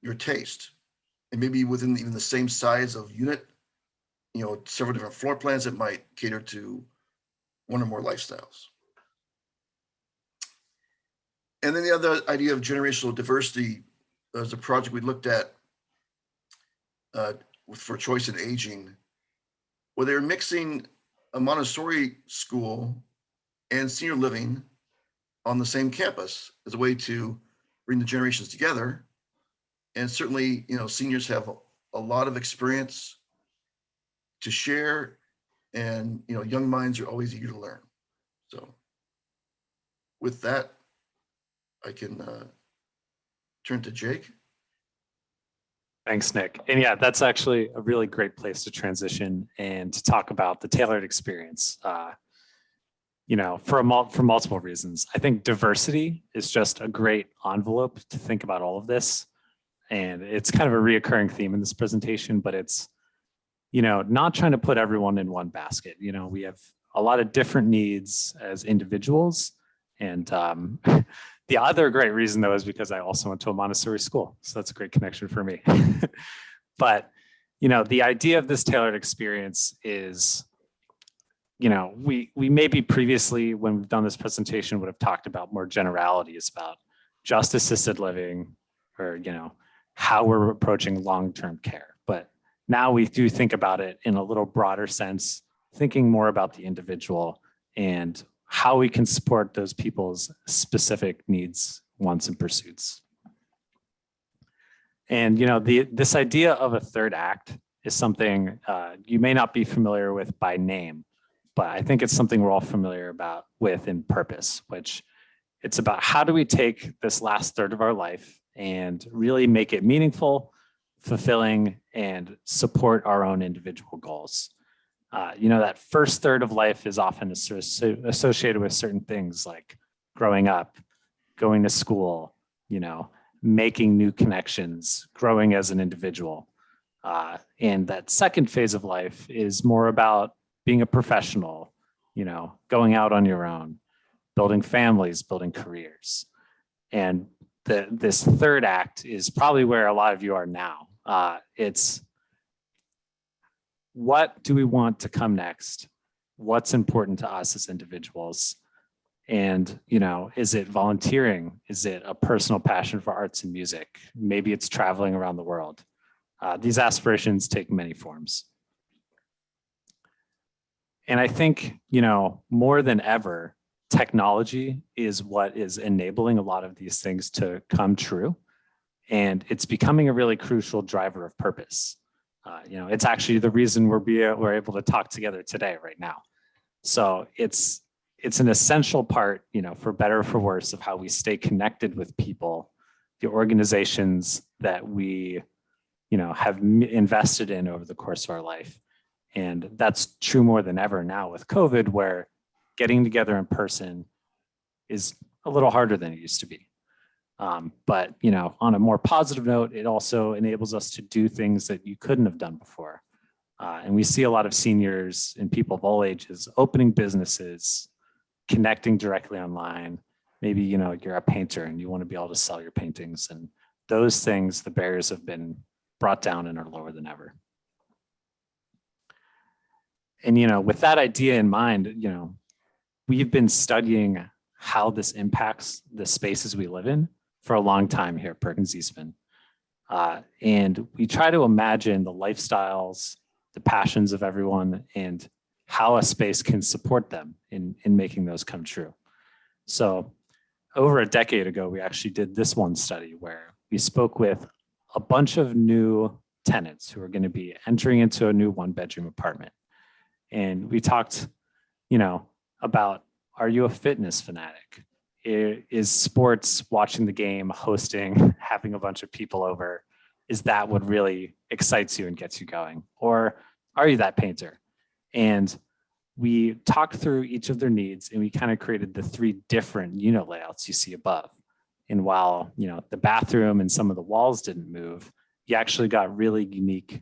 your taste, and maybe within even the same size of unit, several different floor plans that might cater to one or more lifestyles. And then the other idea of generational diversity, there's a project we looked at for choice in aging, where they were mixing a Montessori school and senior living on the same campus as a way to bring the generations together. And certainly, seniors have a lot of experience to share, and young minds are always eager to learn. So with that, I can turn to Jake. Thanks, Nick. And yeah, that's actually a really great place to transition and to talk about the tailored experience. For multiple reasons. I think diversity is just a great envelope to think about all of this. And it's kind of a reoccurring theme in this presentation, but it's, not trying to put everyone in one basket. We have a lot of different needs as individuals. And the other great reason, though, is because I also went to a Montessori school. So that's a great connection for me. But, the idea of this tailored experience is, we maybe previously, when we've done this presentation, would have talked about more generalities about just assisted living or, how we're approaching long-term care. But now we do think about it in a little broader sense, thinking more about the individual and how we can support those people's specific needs, wants, and pursuits. And, this idea of a third act is something you may not be familiar with by name, but I think it's something we're all familiar with in purpose, which it's about how do we take this last third of our life and really make it meaningful, fulfilling, and support our own individual goals. That first third of life is often associated with certain things like growing up, going to school, making new connections, growing as an individual. And that second phase of life is more about being a professional, going out on your own, building families, building careers. And this third act is probably where a lot of you are now. It's what do we want to come next? What's important to us as individuals? And, is it volunteering? Is it a personal passion for arts and music? Maybe it's traveling around the world. These aspirations take many forms. And I think, more than ever, technology is what is enabling a lot of these things to come true. And it's becoming a really crucial driver of purpose. It's actually the reason we're able to talk together today, right now. So it's an essential part, for better or for worse, of how we stay connected with people, the organizations that we, have invested in over the course of our life. And that's true more than ever now with COVID, where getting together in person is a little harder than it used to be. But, on a more positive note, it also enables us to do things that you couldn't have done before. And we see a lot of seniors and people of all ages opening businesses, connecting directly online. Maybe, you know, you're a painter and you want to be able to sell your paintings, and those things, the barriers have been brought down and are lower than ever. And, you know, with that idea in mind, you know, we've been studying how this impacts the spaces we live in for a long time here at Perkins Eastman. And we try to imagine the lifestyles, the passions of everyone, and how a space can support them in making those come true. So over a decade ago, we actually did this one study where we spoke with a bunch of new tenants who are going to be entering into a new 1-bedroom apartment. And we talked, you know, about, are you a fitness fanatic? Is sports, watching the game, hosting, having a bunch of people over, is that what really excites you and gets you going? Or are you that painter? And we talked through each of their needs, and we kind of created the 3 different unit layouts you see above. And while, you know, the bathroom and some of the walls didn't move, you actually got really unique,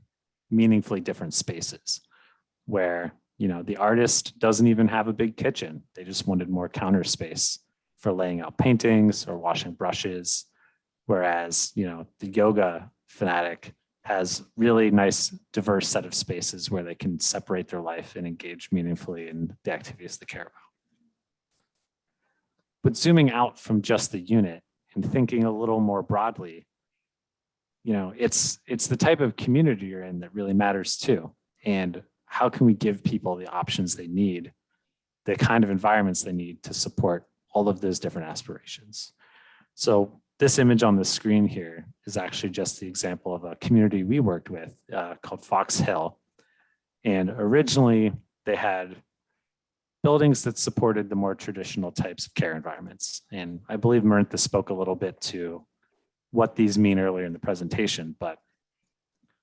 meaningfully different spaces where, you know, the artist doesn't even have a big kitchen. They just wanted more counter space for laying out paintings or washing brushes. Whereas, you know, the yoga fanatic has really nice, diverse set of spaces where they can separate their life and engage meaningfully in the activities they care about. But zooming out from just the unit and thinking a little more broadly, you know, it's the type of community you're in that really matters too. And how can we give people the options they need, the kind of environments they need to support all of those different aspirations? So this image on the screen here is actually just the example of a community we worked with called Fox Hill. And originally they had buildings that supported the more traditional types of care environments. And I believe Marintha spoke a little bit to what these mean earlier in the presentation, but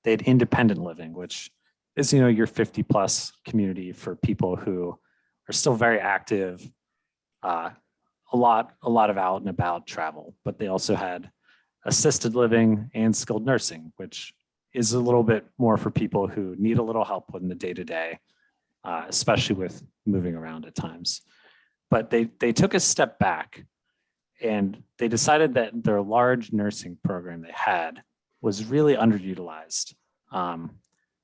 they had independent living, which is, you know, your 50+ community for people who are still very active, a lot of out and about travel, but they also had assisted living and skilled nursing, which is a little bit more for people who need a little help in the day-to-day, especially with moving around at times. But they took a step back and they decided that their large nursing program they had was really underutilized.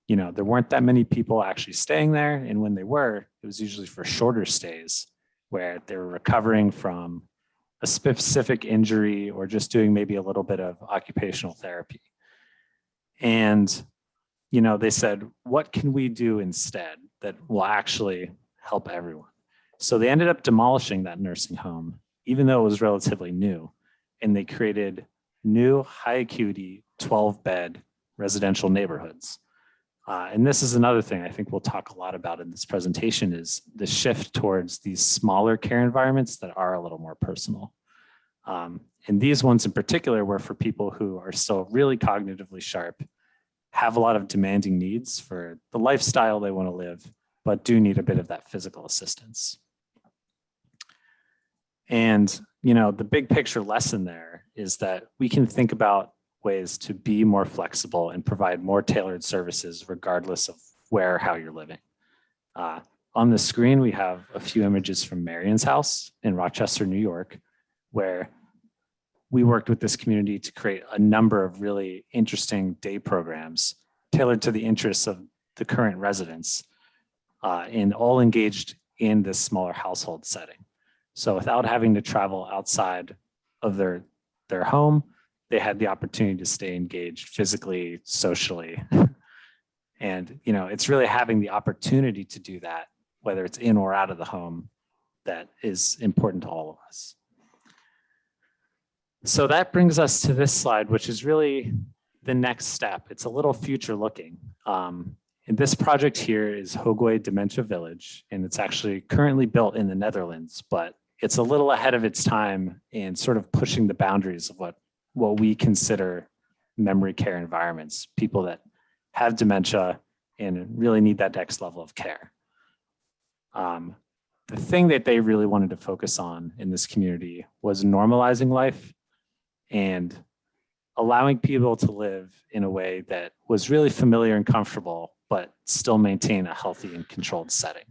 You know, there weren't that many people actually staying there. And when they were, it was usually for shorter stays where they were recovering from a specific injury or just doing maybe a little bit of occupational therapy. And, you know, they said, what can we do instead that will actually help everyone? So they ended up demolishing that nursing home, even though it was relatively new. And they created new high acuity 12-bed residential neighborhoods. And this is another thing I think we'll talk a lot about in this presentation, is the shift towards these smaller care environments that are a little more personal. And these ones in particular were for people who are still really cognitively sharp, have a lot of demanding needs for the lifestyle they want to live, but do need a bit of that physical assistance. And, you know, the big picture lesson there is that we can think about ways to be more flexible and provide more tailored services regardless of where or how you're living. On the screen, we have a few images from Marion's house in Rochester, New York, where we worked with this community to create a number of really interesting day programs tailored to the interests of the current residents, and all engaged in this smaller household setting. So without having to travel outside of their home, they had the opportunity to stay engaged physically, socially. And, you know, it's really having the opportunity to do that, whether it's in or out of the home, that is important to all of us. So that brings us to this slide, which is really the next step. It's a little future looking. And this project here is Hogoi Dementia Village, and it's actually currently built in the Netherlands, but it's a little ahead of its time and sort of pushing the boundaries of what we consider memory care environments, people that have dementia and really need that next level of care. The thing that they really wanted to focus on in this community was normalizing life and allowing people to live in a way that was really familiar and comfortable, but still maintain a healthy and controlled setting.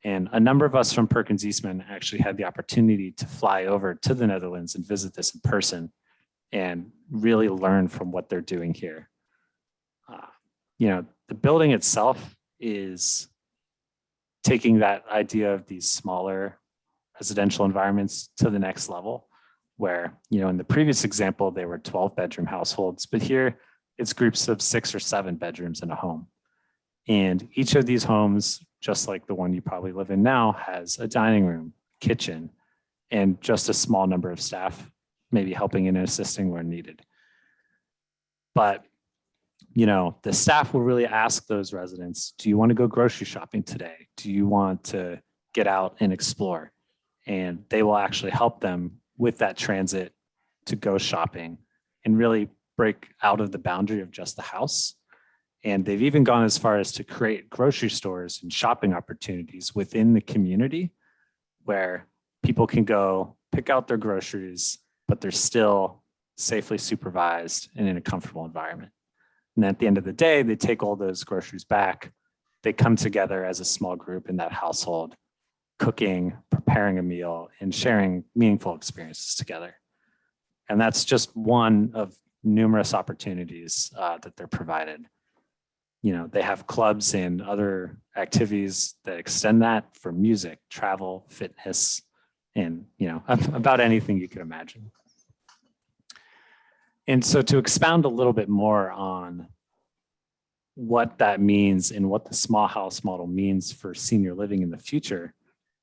And a number of us from Perkins Eastman actually had the opportunity to fly over to the Netherlands and visit this in person and really learn from what they're doing here. The building itself is taking that idea of these smaller residential environments to the next level, where, in the previous example, they were 12-bedroom households, but here it's groups of 6 or 7 bedrooms in a home. And each of these homes, just like the one you probably live in now, has a dining room, kitchen, and just a small number of staff, maybe helping and assisting where needed. But, the staff will really ask those residents, do you want to go grocery shopping today? Do you want to get out and explore? And they will actually help them with that transit to go shopping and really break out of the boundary of just the house. And they've even gone as far as to create grocery stores and shopping opportunities within the community where people can go pick out their groceries, but they're still safely supervised and in a comfortable environment. And at the end of the day, they take all those groceries back. They come together as a small group in that household, cooking, preparing a meal, and sharing meaningful experiences together. And that's just one of numerous opportunities that they're provided. They have clubs and other activities that extend that for music, travel, fitness, and about anything you could imagine. And so to expound a little bit more on what that means and what the small house model means for senior living in the future,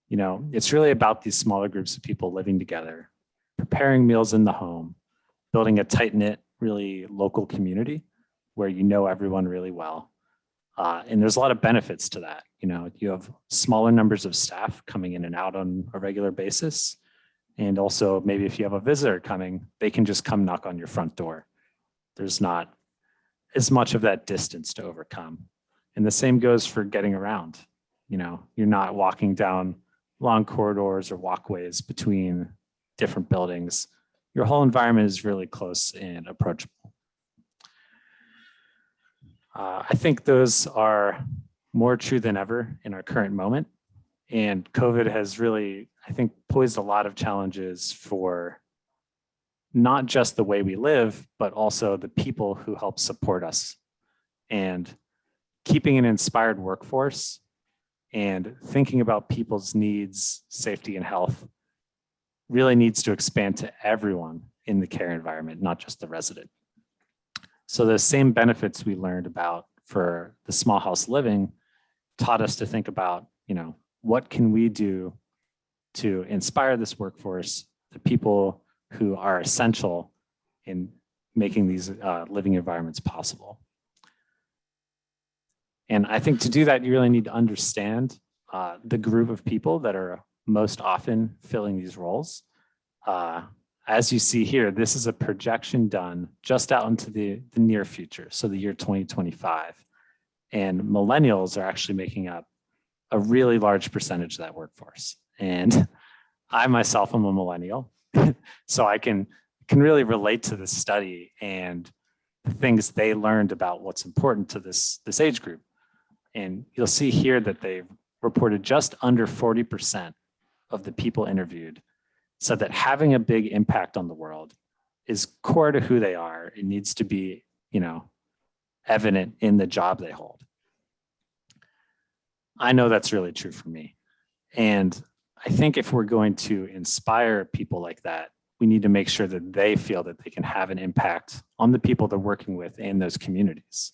it's really about these smaller groups of people living together, preparing meals in the home, building a tight-knit, really local community where everyone really well. And there's a lot of benefits to that. You have smaller numbers of staff coming in and out on a regular basis. And also maybe if you have a visitor coming, they can just come knock on your front door. There's not as much of that distance to overcome. And the same goes for getting around. You're not walking down long corridors or walkways between different buildings. Your whole environment is really close and approachable. I think those are more true than ever in our current moment. And COVID has really, I think, posed a lot of challenges for not just the way we live, but also the people who help support us. And keeping an inspired workforce and thinking about people's needs, safety, and health really needs to expand to everyone in the care environment, not just the resident. So the same benefits we learned about for the small house living taught us to think about, what can we do to inspire this workforce, the people who are essential in making these living environments possible. And I think to do that, you really need to understand the group of people that are most often filling these roles. As you see here, this is a projection done just out into the near future, so the year 2025. And millennials are actually making up a really large percentage of that workforce. And I myself am a millennial, so I can really relate to this study and the things they learned about what's important to this age group. And you'll see here that they've reported just under 40% of the people interviewed said that having a big impact on the world is core to who they are. It needs to be, evident in the job they hold. I know that's really true for me. And I think if we're going to inspire people like that, we need to make sure that they feel that they can have an impact on the people they're working with in those communities.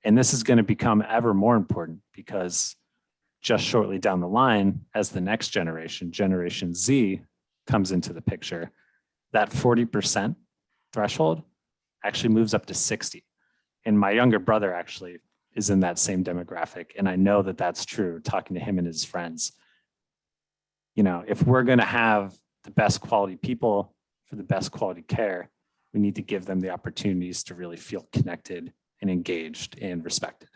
And this is going to become ever more important because just shortly down the line, as the next generation, Generation Z, comes into the picture, that 40% threshold actually moves up to 60. And my younger brother actually is in that same demographic. And I know that that's true, talking to him and his friends. If we're going to have the best quality people for the best quality care, we need to give them the opportunities to really feel connected and engaged and respected.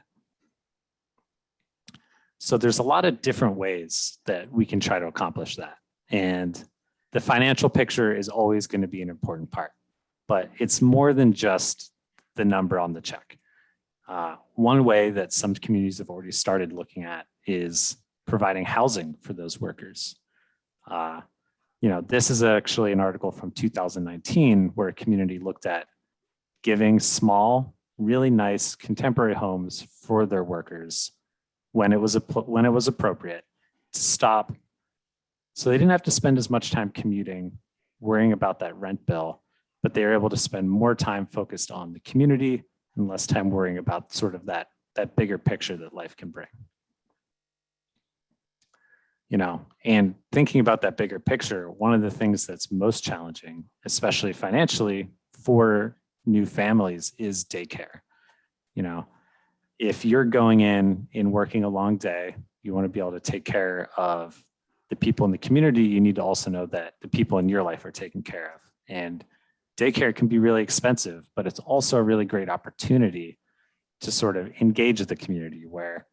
So there's a lot of different ways that we can try to accomplish that. And the financial picture is always going to be an important part, but it's more than just the number on the check. One way that some communities have already started looking at is providing housing for those workers. This is actually an article from 2019 where a community looked at giving small, really nice contemporary homes for their workers when it was appropriate to stop. So they didn't have to spend as much time commuting, worrying about that rent bill, but they were able to spend more time focused on the community and less time worrying about sort of that bigger picture that life can bring. And thinking about that bigger picture, one of the things that's most challenging, especially financially for new families, is daycare. If you're going in and working a long day, you want to be able to take care of the people in the community. You need to also know that the people in your life are taken care of. And daycare can be really expensive, but it's also a really great opportunity to sort of engage the community, where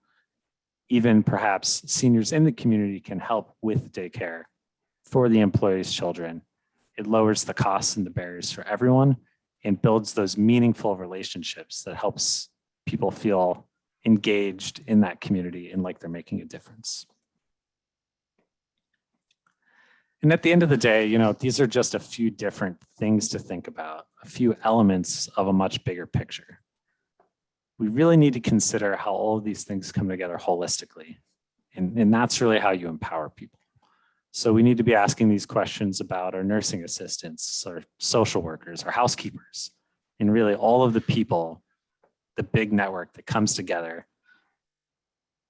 even perhaps seniors in the community can help with daycare for the employees' children. It lowers the costs and the barriers for everyone and builds those meaningful relationships that helps people feel engaged in that community and like they're making a difference. And at the end of the day, these are just a few different things to think about, a few elements of a much bigger picture. We really need to consider how all of these things come together holistically. And that's really how you empower people. So we need to be asking these questions about our nursing assistants, our social workers, our housekeepers, and really all of the people, the big network that comes together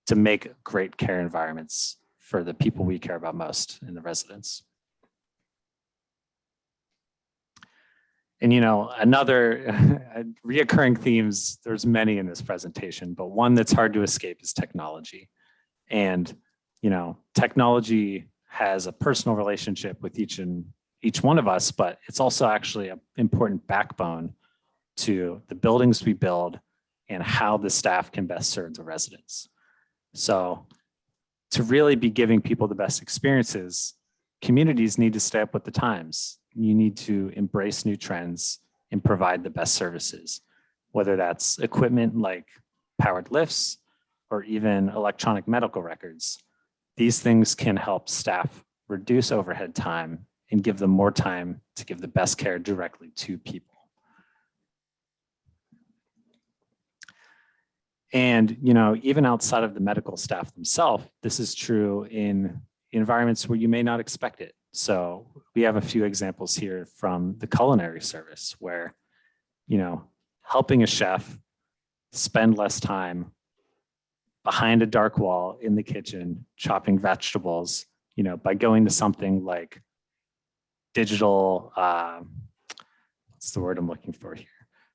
to make great care environments for the people we care about most in the residents. And another reoccurring themes, there's many in this presentation, but one that's hard to escape is technology. And technology has a personal relationship with each one of us, but it's also actually an important backbone to the buildings we build and how the staff can best serve the residents. So to really be giving people the best experiences, communities need to stay up with the times. You need to embrace new trends and provide the best services, whether that's equipment like powered lifts or even electronic medical records. These things can help staff reduce overhead time and give them more time to give the best care directly to people. And even outside of the medical staff themselves, this is true in environments where you may not expect it. So we have a few examples here from the culinary service where, helping a chef spend less time behind a dark wall in the kitchen, chopping vegetables, by going to something like digital, what's the word I'm looking for here?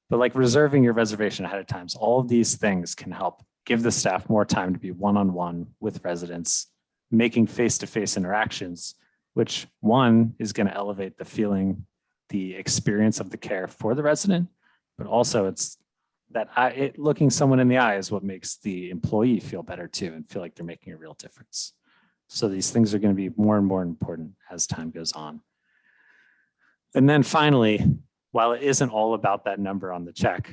But like reserving your reservation ahead of time. So all of these things can help give the staff more time to be one-on-one with residents, making face-to-face interactions, which one is going to elevate the feeling, the experience of the care for the resident, but also it's that looking someone in the eye is what makes the employee feel better too and feel like they're making a real difference. So these things are going to be more and more important as time goes on. And then finally, while it isn't all about that number on the check,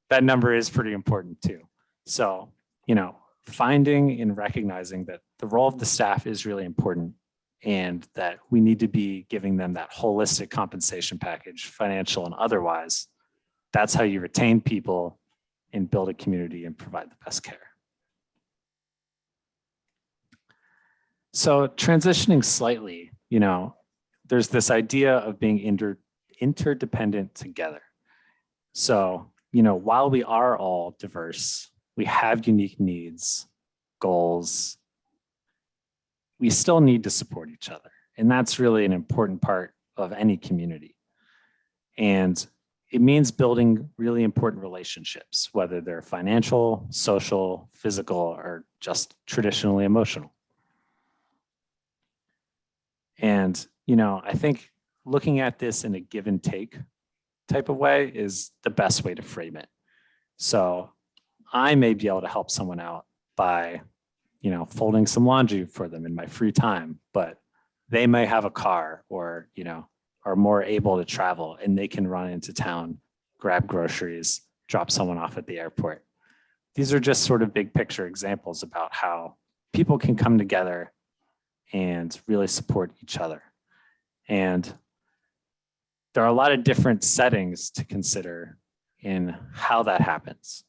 that number is pretty important too. So, finding and recognizing that the role of the staff is really important and that we need to be giving them that holistic compensation package, financial and otherwise. That's how you retain people and build a community and provide the best care. So transitioning slightly, there's this idea of being interdependent together. So, while we are all diverse, we have unique needs, goals, we still need to support each other. And that's really an important part of any community. And it means building really important relationships, whether they're financial, social, physical, or just traditionally emotional. And, I think looking at this in a give and take type of way is the best way to frame it. So I may be able to help someone out by, folding some laundry for them in my free time, but they may have a car or, are more able to travel and they can run into town, grab groceries, drop someone off at the airport. these are just sort of big picture examples about how people can come together and really support each other. And there are a lot of different settings to consider in how that happens.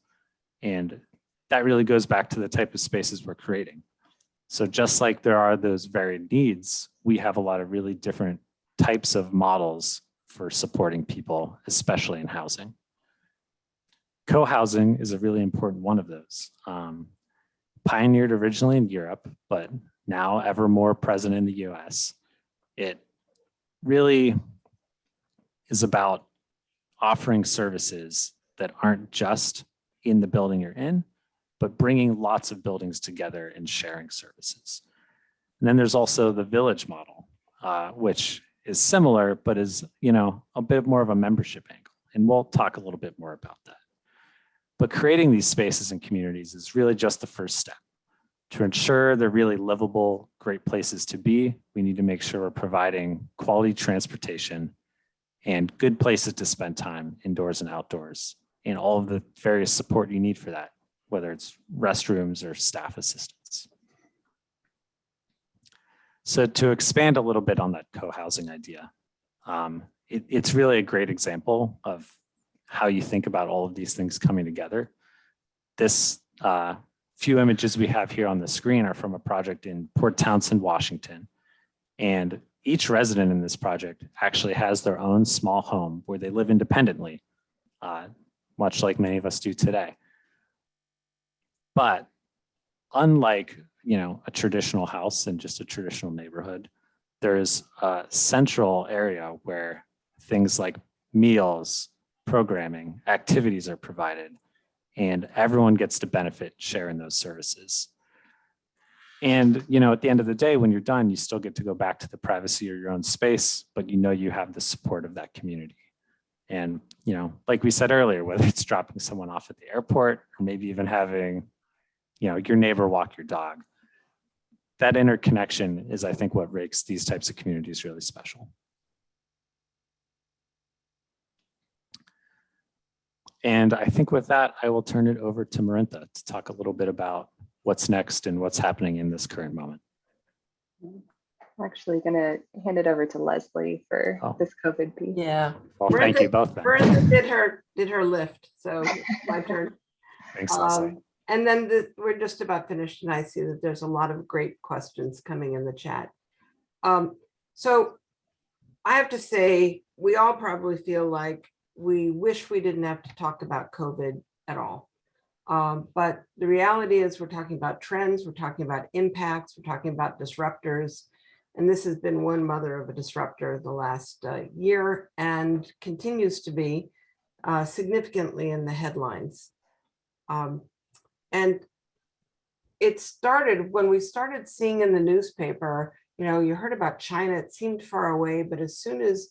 And that really goes back to the type of spaces we're creating. So just like there are those varied needs, we have a lot of really different types of models for supporting people, especially in housing. Co-housing is a really important one of those. Pioneered originally in Europe, but now ever more present in the US. It really is about offering services that aren't just in the building you're in, but bringing lots of buildings together and sharing services. And then there's also the village model, which is similar, but is, a bit more of a membership angle. And we'll talk a little bit more about that. But creating these spaces and communities is really just the first step. To ensure they're really livable, great places to be, we need to make sure we're providing quality transportation and good places to spend time indoors and outdoors, and all of the various support you need for that, whether it's restrooms or staff assistance. So to expand a little bit on that co-housing idea, it's really a great example of how you think about all of these things coming together. This few images we have here on the screen are from a project in Port Townsend, Washington. And each resident in this project actually has their own small home where they live independently, much like many of us do today. But unlike, a traditional house in just a traditional neighborhood, there's a central area where things like meals, programming, activities are provided, and everyone gets to benefit, share in those services. And, at the end of the day, when you're done, you still get to go back to the privacy of your own space, but you have the support of that community. And, like we said earlier, whether it's dropping someone off at the airport or maybe even having, your neighbor walk your dog, that interconnection is, I think, what makes these types of communities really special. And I think with that, I will turn it over to Marinta to talk a little bit about what's next and what's happening in this current moment. I'm actually going to hand it over to Leslie for this COVID piece. Yeah. Well, thank you both. Brenda did her lift, so my turn. Thanks, Leslie. And then we're just about finished, and I see that there's a lot of great questions coming in the chat. So I have to say, we all probably feel like we wish we didn't have to talk about COVID at all. But the reality is we're talking about trends, we're talking about impacts, we're talking about disruptors. And this has been one mother of a disruptor the last year and continues to be significantly in the headlines. And it started when we started seeing in the newspaper, you heard about China, it seemed far away, but as soon as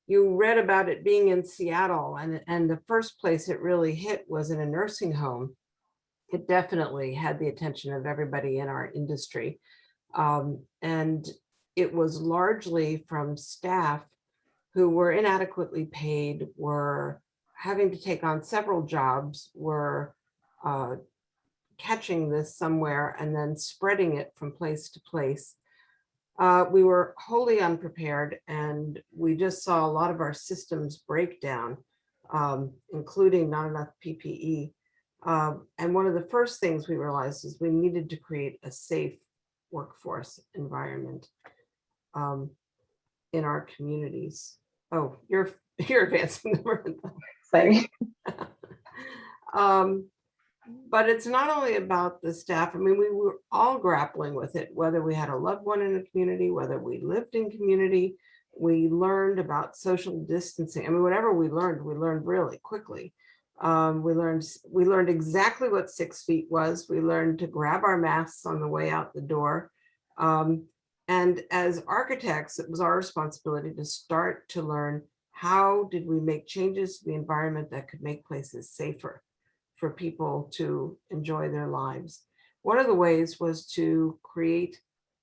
you read about it being in Seattle, and the first place it really hit was in a nursing home, it definitely had the attention of everybody in our industry. And it was largely from staff who were inadequately paid, were having to take on several jobs, were catching this somewhere and then spreading it from place to place. We were wholly unprepared, and we just saw a lot of our systems break down, including not enough PPE. And one of the first things we realized is we needed to create a safe workforce environment in our communities. Oh, you're advancing the word. Sorry. But it's not only about the staff. I mean, we were all grappling with it, whether we had a loved one in a community, whether we lived in community. We learned about social distancing. I mean, whatever we learned really quickly. We learned exactly what 6 feet was. We learned to grab our masks on the way out the door. And as architects, it was our responsibility to start to learn, how did we make changes to the environment that could make places safer for people to enjoy their lives. One of the ways was to create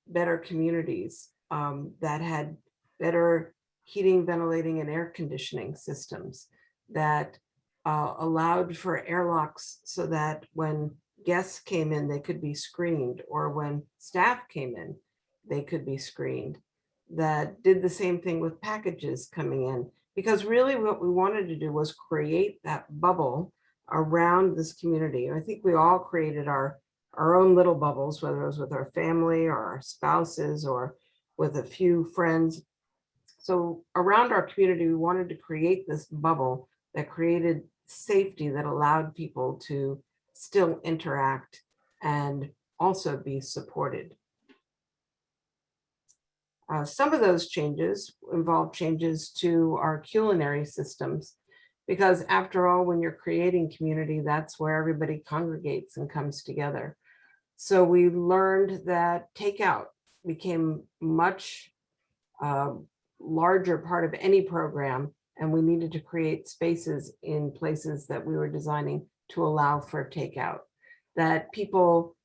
better communities that had better heating, ventilating, and air conditioning systems, that allowed for airlocks so that when guests came in, they could be screened, or when staff came in, they could be screened. That did the same thing with packages coming in, because really what we wanted to do was create that bubble around this community. And I think we all created our own little bubbles, whether it was with our family or our spouses or with a few friends. So around our community, we wanted to create this bubble that created safety, that allowed people to still interact and also be supported. Some of those changes involve changes to our culinary systems, because after all, when you're creating community, that's where everybody congregates and comes together. So we learned that takeout became much larger part of any program, and we needed to create spaces in places that we were designing to allow for takeout. That people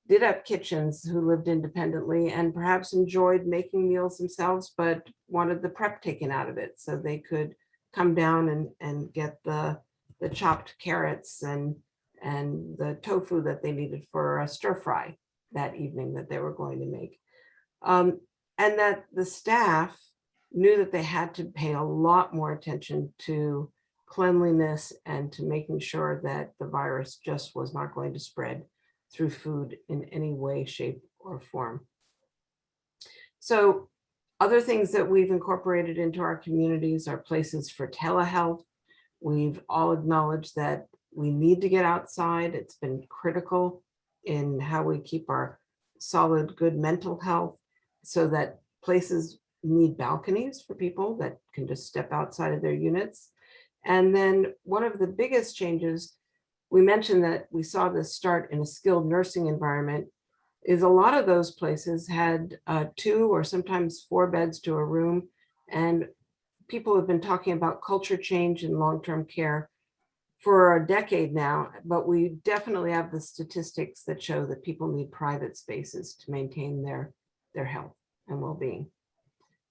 did have kitchens who lived independently and perhaps enjoyed making meals themselves, but wanted the prep taken out of it so they could come down and get the chopped carrots and the tofu that they needed for a stir fry that evening that they were going to make. And that the staff knew that they had to pay a lot more attention to cleanliness and to making sure that the virus just was not going to spread through food in any way, shape, or form. So other things that we've incorporated into our communities are places for telehealth. We've all acknowledged that we need to get outside. It's been critical in how we keep our solid, good mental health, so that places need balconies for people that can just step outside of their units. And then one of the biggest changes, we mentioned that we saw this start in a skilled nursing environment, is a lot of those places had 2 or sometimes 4 beds to a room. And people have been talking about culture change in long-term care for a decade now, but we definitely have the statistics that show that people need private spaces to maintain their health and well-being.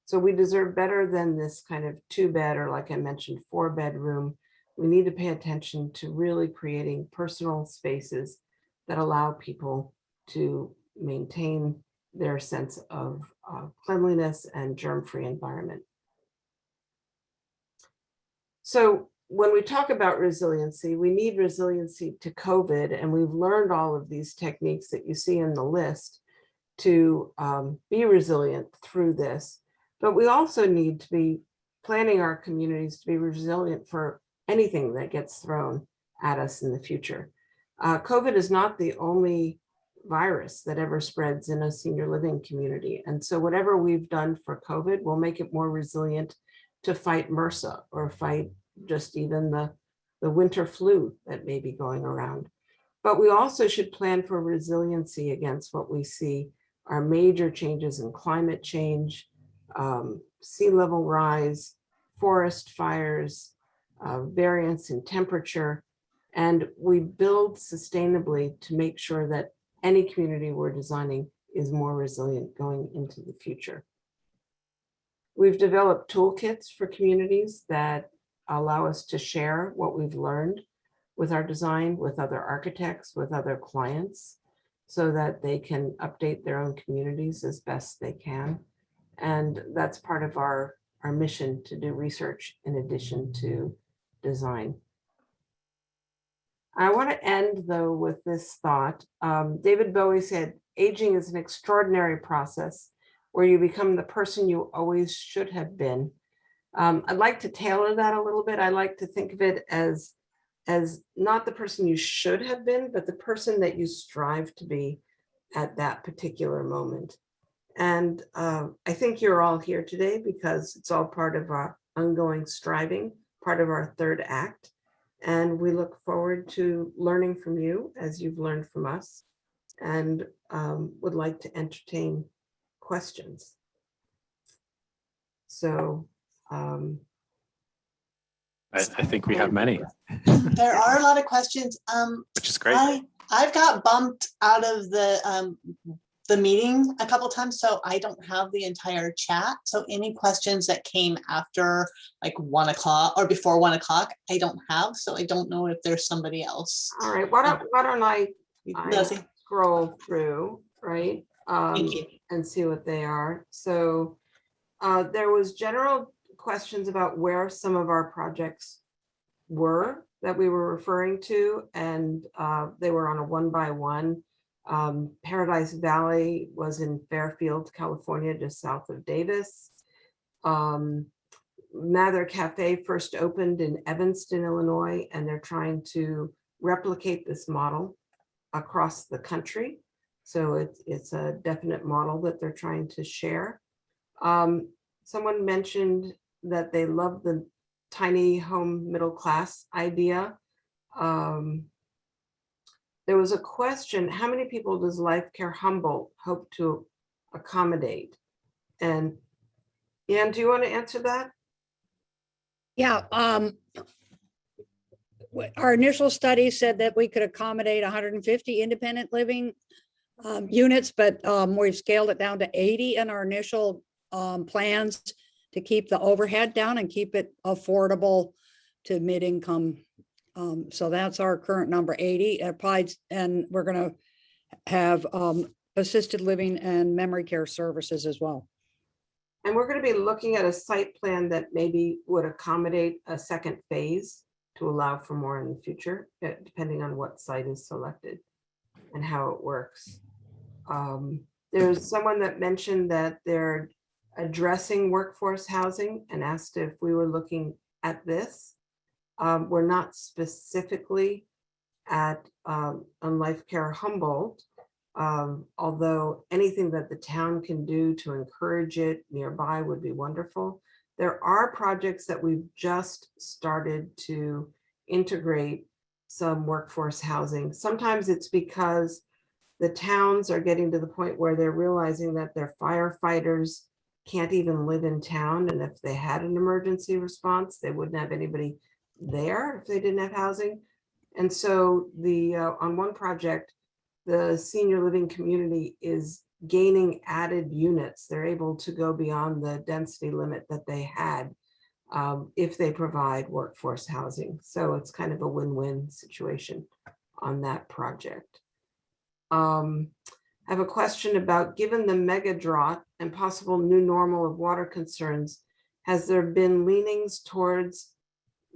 So we deserve better than this kind of 2-bed, or like I mentioned, 4-bedroom. We need to pay attention to really creating personal spaces that allow people to maintain their sense of cleanliness and germ-free environment. So when we talk about resiliency, we need resiliency to COVID, and we've learned all of these techniques that you see in the list to be resilient through this. But we also need to be planning our communities to be resilient for anything that gets thrown at us in the future. COVID is not the only virus that ever spreads in a senior living community. And so whatever we've done for COVID will make it more resilient to fight MRSA or fight just even the winter flu that may be going around. But we also should plan for resiliency against what we see are major changes in climate change, sea level rise, forest fires, variance in temperature, and we build sustainably to make sure that any community we're designing is more resilient going into the future. We've developed toolkits for communities that allow us to share what we've learned with our design, with other architects, with other clients, so that they can update their own communities as best they can. And that's part of our mission, to do research in addition to design. I want to end though with this thought. David Bowie said, aging is an extraordinary process where you become the person you always should have been. I'd like to tailor that a little bit. I like to think of it as not the person you should have been, but the person that you strive to be at that particular moment. And I think you're all here today because it's all part of our ongoing striving, part of our third act. And we look forward to learning from you as you've learned from us, and would like to entertain questions. So I think we have many, There are a lot of questions. which is great. I've got bumped out of the the meeting a couple times, so I don't have the entire chat. So any questions that came after like 1 o'clock or before 1 o'clock, I don't have. So I don't know if there's somebody else. All right, why don't I Leslie, scroll through, right? thank you. And see what they are. So there was general questions about where some of our projects were that we were referring to, and they were on a 1-by-1. Paradise Valley was in Fairfield, California, just south of Davis. Mather Cafe first opened in Evanston, Illinois, and they're trying to replicate this model across the country. So it's a definite model that they're trying to share. Someone mentioned that they love the tiny home middle class idea. There was a question, how many people does Life Care Humboldt hope to accommodate? And Ann, do you want to answer that? Yeah, our initial study said that we could accommodate 150 independent living units, but we've scaled it down to 80 in our initial plans to keep the overhead down and keep it affordable to mid-income. So that's our current number, 80 applied, and we're going to have assisted living and memory care services as well. And we're going to be looking at a site plan that maybe would accommodate a second phase to allow for more in the future, depending on what site is selected and how it works. There's someone that mentioned that they're addressing workforce housing and asked if we were looking at this. We're not specifically at on Life Care Humboldt, although anything that the town can do to encourage it nearby would be wonderful. There are projects that we've just started to integrate some workforce housing. Sometimes it's because the towns are getting to the point where they're realizing that their firefighters can't even live in town. And if they had an emergency response, they wouldn't have anybody there if they didn't have housing. And so on one project, the senior living community is gaining added units. They're able to go beyond the density limit that they had if they provide workforce housing. So it's kind of a win-win situation on that project. I have a question about, given the mega drought and possible new normal of water concerns, has there been leanings towards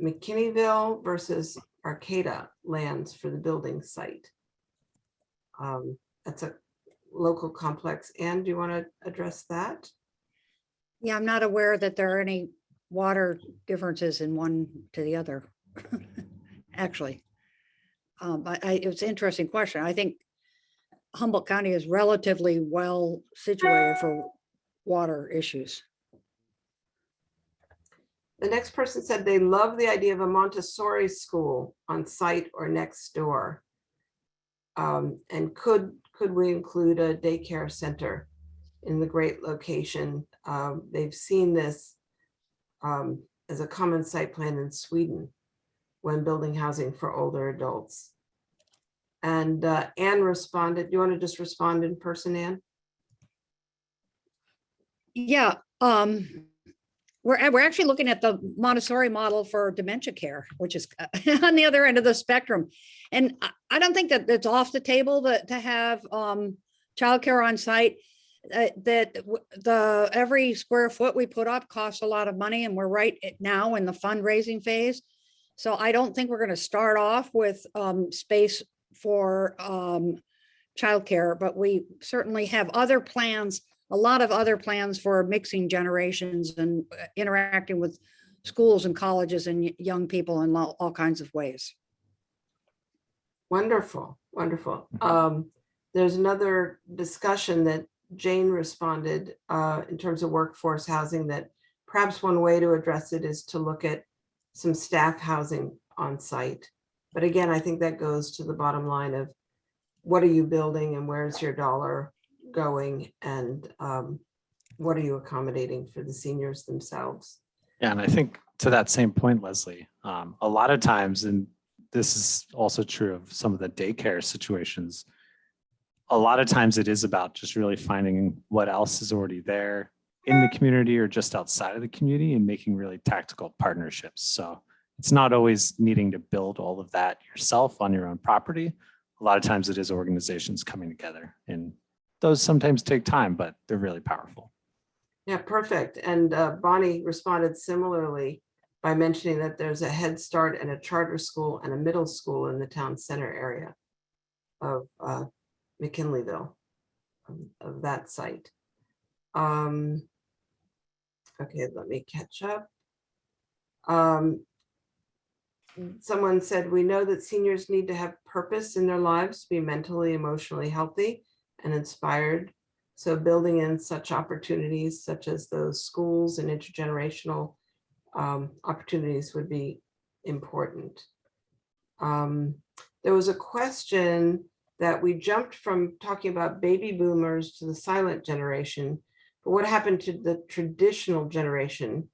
McKinneyville versus Arcata lands for the building site? That's a local complex. Ann, do you want to address that? Yeah, I'm not aware that there are any water differences in one to the other, actually. It's an interesting question. I think Humboldt County is relatively well situated for water issues. The next person said they love the idea of a Montessori school on site or next door. And could we include a daycare center in the great location? They've seen this as a common site plan in Sweden when building housing for older adults. And Anne responded. Do you want to just respond in person, Anne? Yeah, we're actually looking at the Montessori model for dementia care, which is on the other end of the spectrum. And I don't think that it's off the table to have childcare on site. That every square foot we put up costs a lot of money, and we're right now in the fundraising phase. So I don't think we're going to start off with space for childcare, but we certainly have other plans, a lot of other plans for mixing generations and interacting with schools and colleges and young people in all kinds of ways. Wonderful, wonderful. There's another discussion that Jane responded in terms of workforce housing, that perhaps one way to address it is to look at some staff housing on site. But again, I think that goes to the bottom line of what are you building and where's your dollar going, and what are you accommodating for the seniors themselves? Yeah, and I think to that same point, Leslie, a lot of times, and this is also true of some of the daycare situations, a lot of times it is about just really finding what else is already there in the community or just outside of the community and making really tactical partnerships. So it's not always needing to build all of that yourself on your own property. A lot of times it is organizations coming together, and those sometimes take time, but they're really powerful. Yeah, perfect. And Bonnie responded similarly by mentioning that there's a Head Start and a charter school and a middle school in the town center area of McKinleyville, of that site. Okay, let me catch up. Someone said, we know that seniors need to have purpose in their lives to be mentally, emotionally healthy and inspired. So building in such opportunities such as those schools and intergenerational opportunities would be important. There was a question that we jumped from talking about baby boomers to the silent generation, but what happened to the traditional generation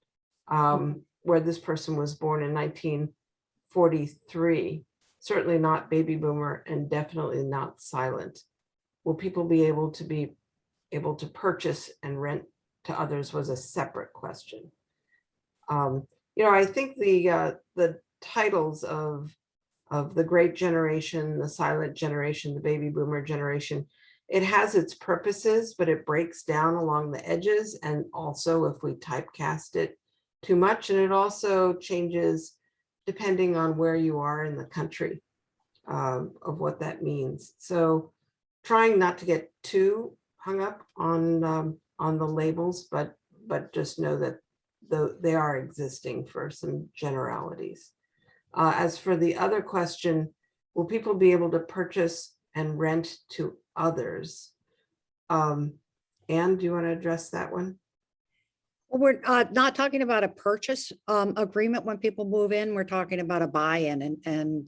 where this person was born in 1943? Certainly not baby boomer and definitely not silent. Will people be able to purchase and rent to others was a separate question. I think the titles of the great generation, the silent generation, the baby boomer generation, it has its purposes, but it breaks down along the edges. And also if we typecast it too much, and it also changes depending on where you are in the country of what that means. So trying not to get too hung up on the labels, but just know that they are existing for some generalities. As for the other question, will people be able to purchase and rent to others? Anne, do you want to address that one? We're not talking about a purchase agreement when people move in. We're talking about a buy-in, and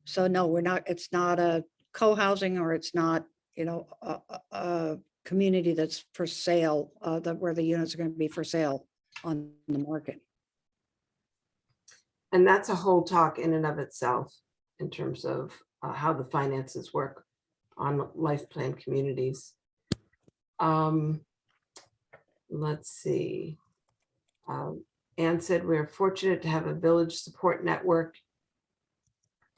so no, we're not. It's not a co-housing, or it's not, a community that's for sale, where the units are going to be for sale on the market. And that's a whole talk in and of itself in terms of how the finances work on life plan communities. Let's see. Anne said, we're fortunate to have a village support network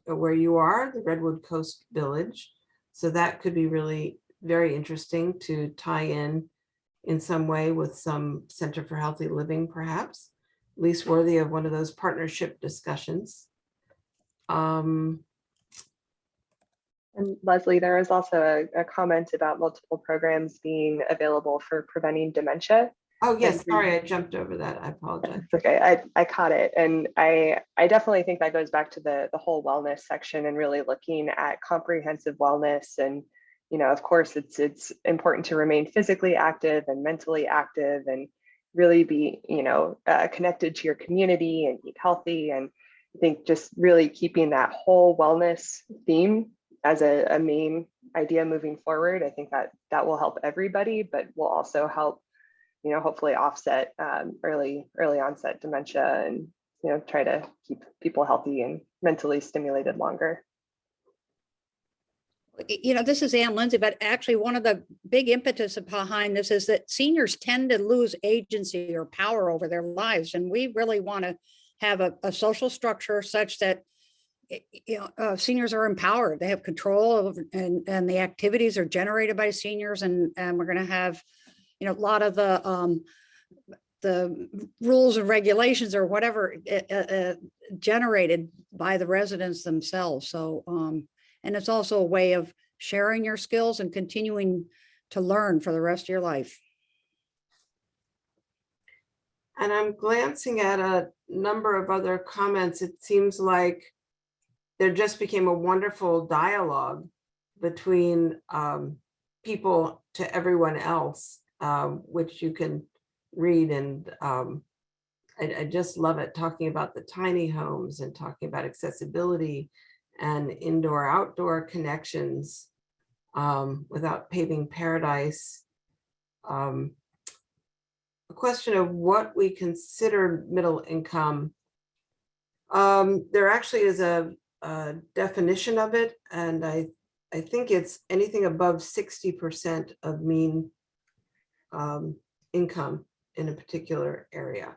where you are, the Redwood Coast Village. So that could be really very interesting to tie in some way with some Center for Healthy Living, perhaps, at least worthy of one of those partnership discussions. And Leslie, there was also a comment about multiple programs being available for preventing dementia. Oh, yes, sorry, I jumped over that. I apologize. It's okay, I caught it. And I definitely think that goes back to the whole wellness section and really looking at comprehensive wellness. And, of course, it's important to remain physically active and mentally active and really be, connected to your community and eat healthy. And I think just really keeping that whole wellness theme as a main idea moving forward, I think that will help everybody, but will also help, hopefully offset early onset dementia and, try to keep people healthy and mentally stimulated longer. This is Ann Lindsay, but actually one of the big impetus behind this is that seniors tend to lose agency or power over their lives. And we really want to have a social structure such that seniors are empowered. They have control over, and the activities are generated by seniors. And we're going to have, a lot of the rules and regulations or whatever generated by the residents themselves. So, and it's also a way of sharing your skills and continuing to learn for the rest of your life. And I'm glancing at a number of other comments. It seems like there just became a wonderful dialogue between people to everyone else, which you can read. And I just love it, talking about the tiny homes and talking about accessibility and indoor-outdoor connections without paving paradise. A question of what we consider middle income. There actually is a definition of it, and I I think it's anything above 60% of mean income in a particular area.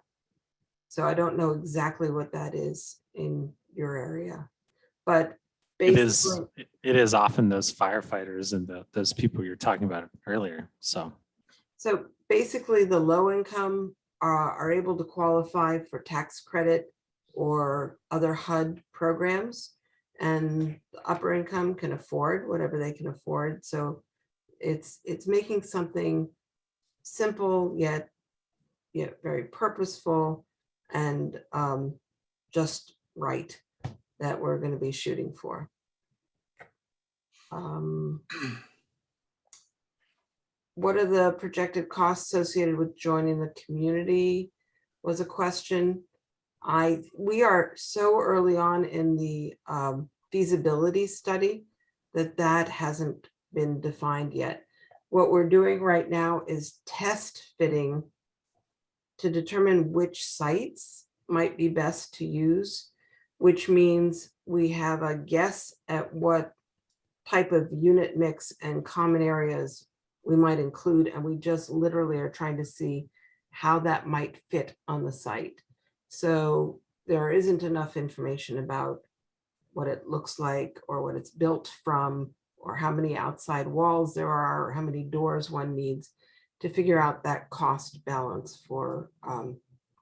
So I don't know exactly what that is in your area, but It basically, is often those firefighters and those people you're talking about earlier. So the low income are able to qualify for tax credit or other HUD programs, and the upper income can afford whatever they can afford. So it's making something simple yet very purposeful and just right that we're going to be shooting for. What are the projected costs associated with joining the community was a question. We are so early on in the feasibility study that hasn't been defined yet. What we're doing right now is test fitting to determine which sites might be best to use, which means we have a guess at what type of unit mix and common areas we might include, and we just literally are trying to see how that might fit on the site. So there isn't enough information about what it looks like or what it's built from or how many outside walls there are or how many doors one needs to figure out that cost balance for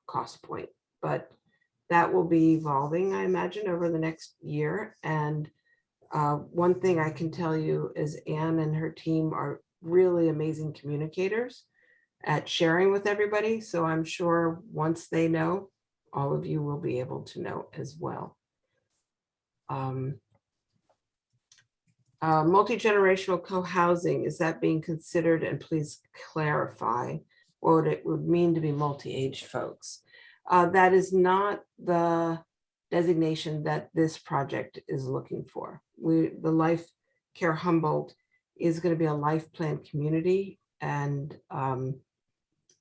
cost point. But that will be evolving, I imagine, over the next year. And one thing I can tell you is Anne and her team are really amazing communicators at sharing with everybody. So I'm sure once they know, all of you will be able to know as well. Multi-generational co-housing, is that being considered? And please clarify what it would mean to be multi-age folks. That is not the designation that this project is looking for. The Life Care Humboldt is going to be a life plan community. And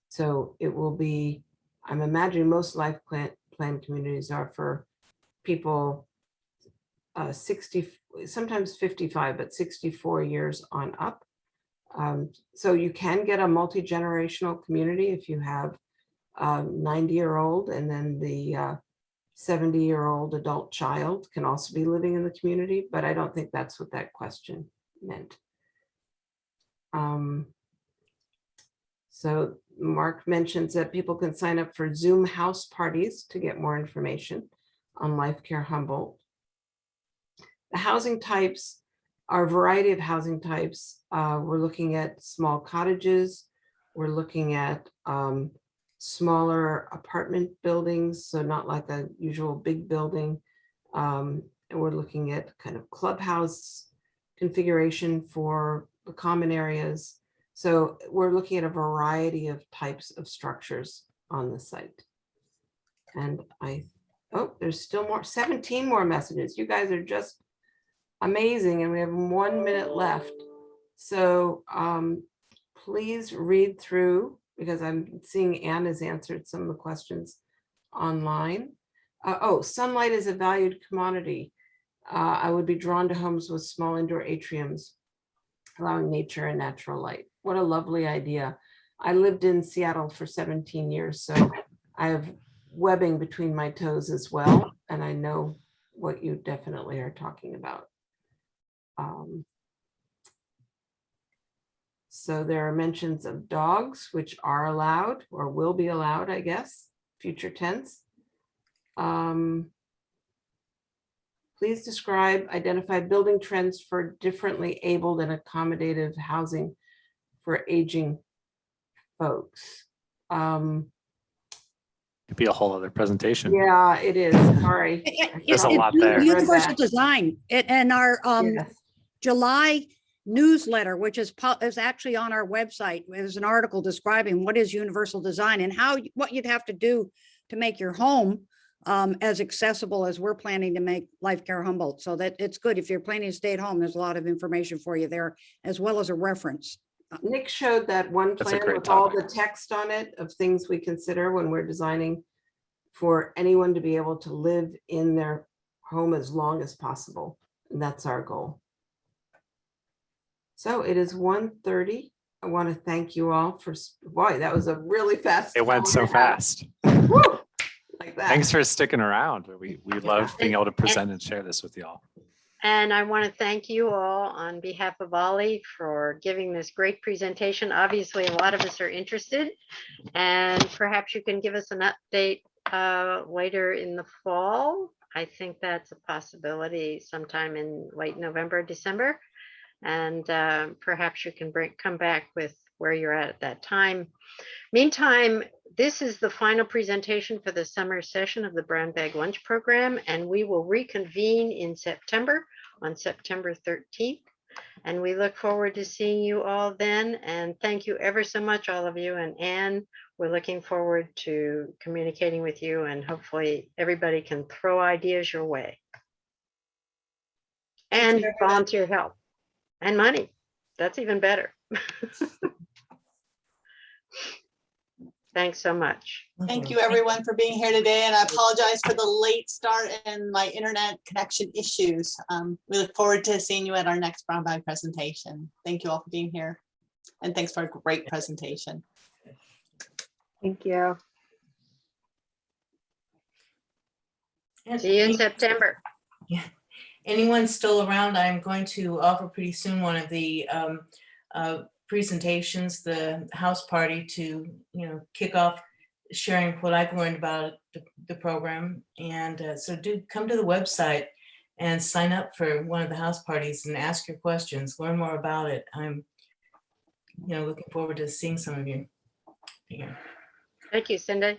so it will be, I'm imagining most life plan communities are for people 60, sometimes 55, but 64 years on up. So you can get a multi-generational community if you have a 90-year-old, and then the 70-year-old adult child can also be living in the community, but I don't think that's what that question meant. So Mark mentions that people can sign up for Zoom house parties to get more information on Life Care Humboldt. The housing types are a variety of housing types. We're looking at small cottages. We're looking at smaller apartment buildings, so not like a usual big building. And we're looking at kind of clubhouse configuration for the common areas. So we're looking at a variety of types of structures on the site. And oh, there's still more, 17 more messages. You guys are just amazing, and we have 1 minute left. So please read through, because I'm seeing Anne has answered some of the questions online. Oh, sunlight is a valued commodity. I would be drawn to homes with small indoor atriums, allowing nature and natural light. What a lovely idea. I lived in Seattle for 17 years, so I have webbing between my toes as well, and I know what you definitely are talking about. So there are mentions of dogs, which are allowed or will be allowed, I guess, future tense. Please describe, identify building trends for differently abled and accommodative housing for aging folks. it'd be a whole other presentation. Yeah, it is. Sorry. There's a lot there. Universal design. And our Yes. July newsletter, which is actually on our website, there's an article describing what is universal design and what you'd have to do to make your home as accessible as we're planning to make Life Care Humboldt. So that it's good. If you're planning to stay at home, there's a lot of information for you there, as well as a reference. Nick showed that one That's a plan great with all topic. the text on it of things we consider when we're designing for anyone to be able to live in their home as long as possible. And that's our goal. So it is 1:30. I want to thank you all for, boy, that was a really fast. It went so call. fast. Woo! Like that. Thanks for sticking around. We love being able to present and share this with y'all. And I want to thank you all on behalf of OLLI for giving this great presentation. Obviously, a lot of us are interested, and perhaps you can give us an update later in the fall. I think that's a possibility sometime in late November, December. And perhaps you can come back with where you're at that time. Meantime, this is the final presentation for the summer session of the Brown Bag Lunch Program, and we will reconvene in September on September 13th. And we look forward to seeing you all then. And thank you ever so much, all of you. And Anne, we're looking forward to communicating with you, and hopefully everybody can throw ideas your way. And volunteer help and money. That's even better. Thanks so much. Thank you everyone for being here today, and I apologize for the late start and my internet connection issues. We look forward to seeing you at our next Brown Bag presentation. Thank you all for being here, and thanks for a great presentation. Thank you. See you in September. Yeah. Anyone's still around, I'm going to offer pretty soon one of the presentations, the house party, to kick off sharing what I've learned about the program. And so do come to the website and sign up for one of the house parties and ask your questions, learn more about it. I'm looking forward to seeing some of you. Yeah. Thank you, Cindy.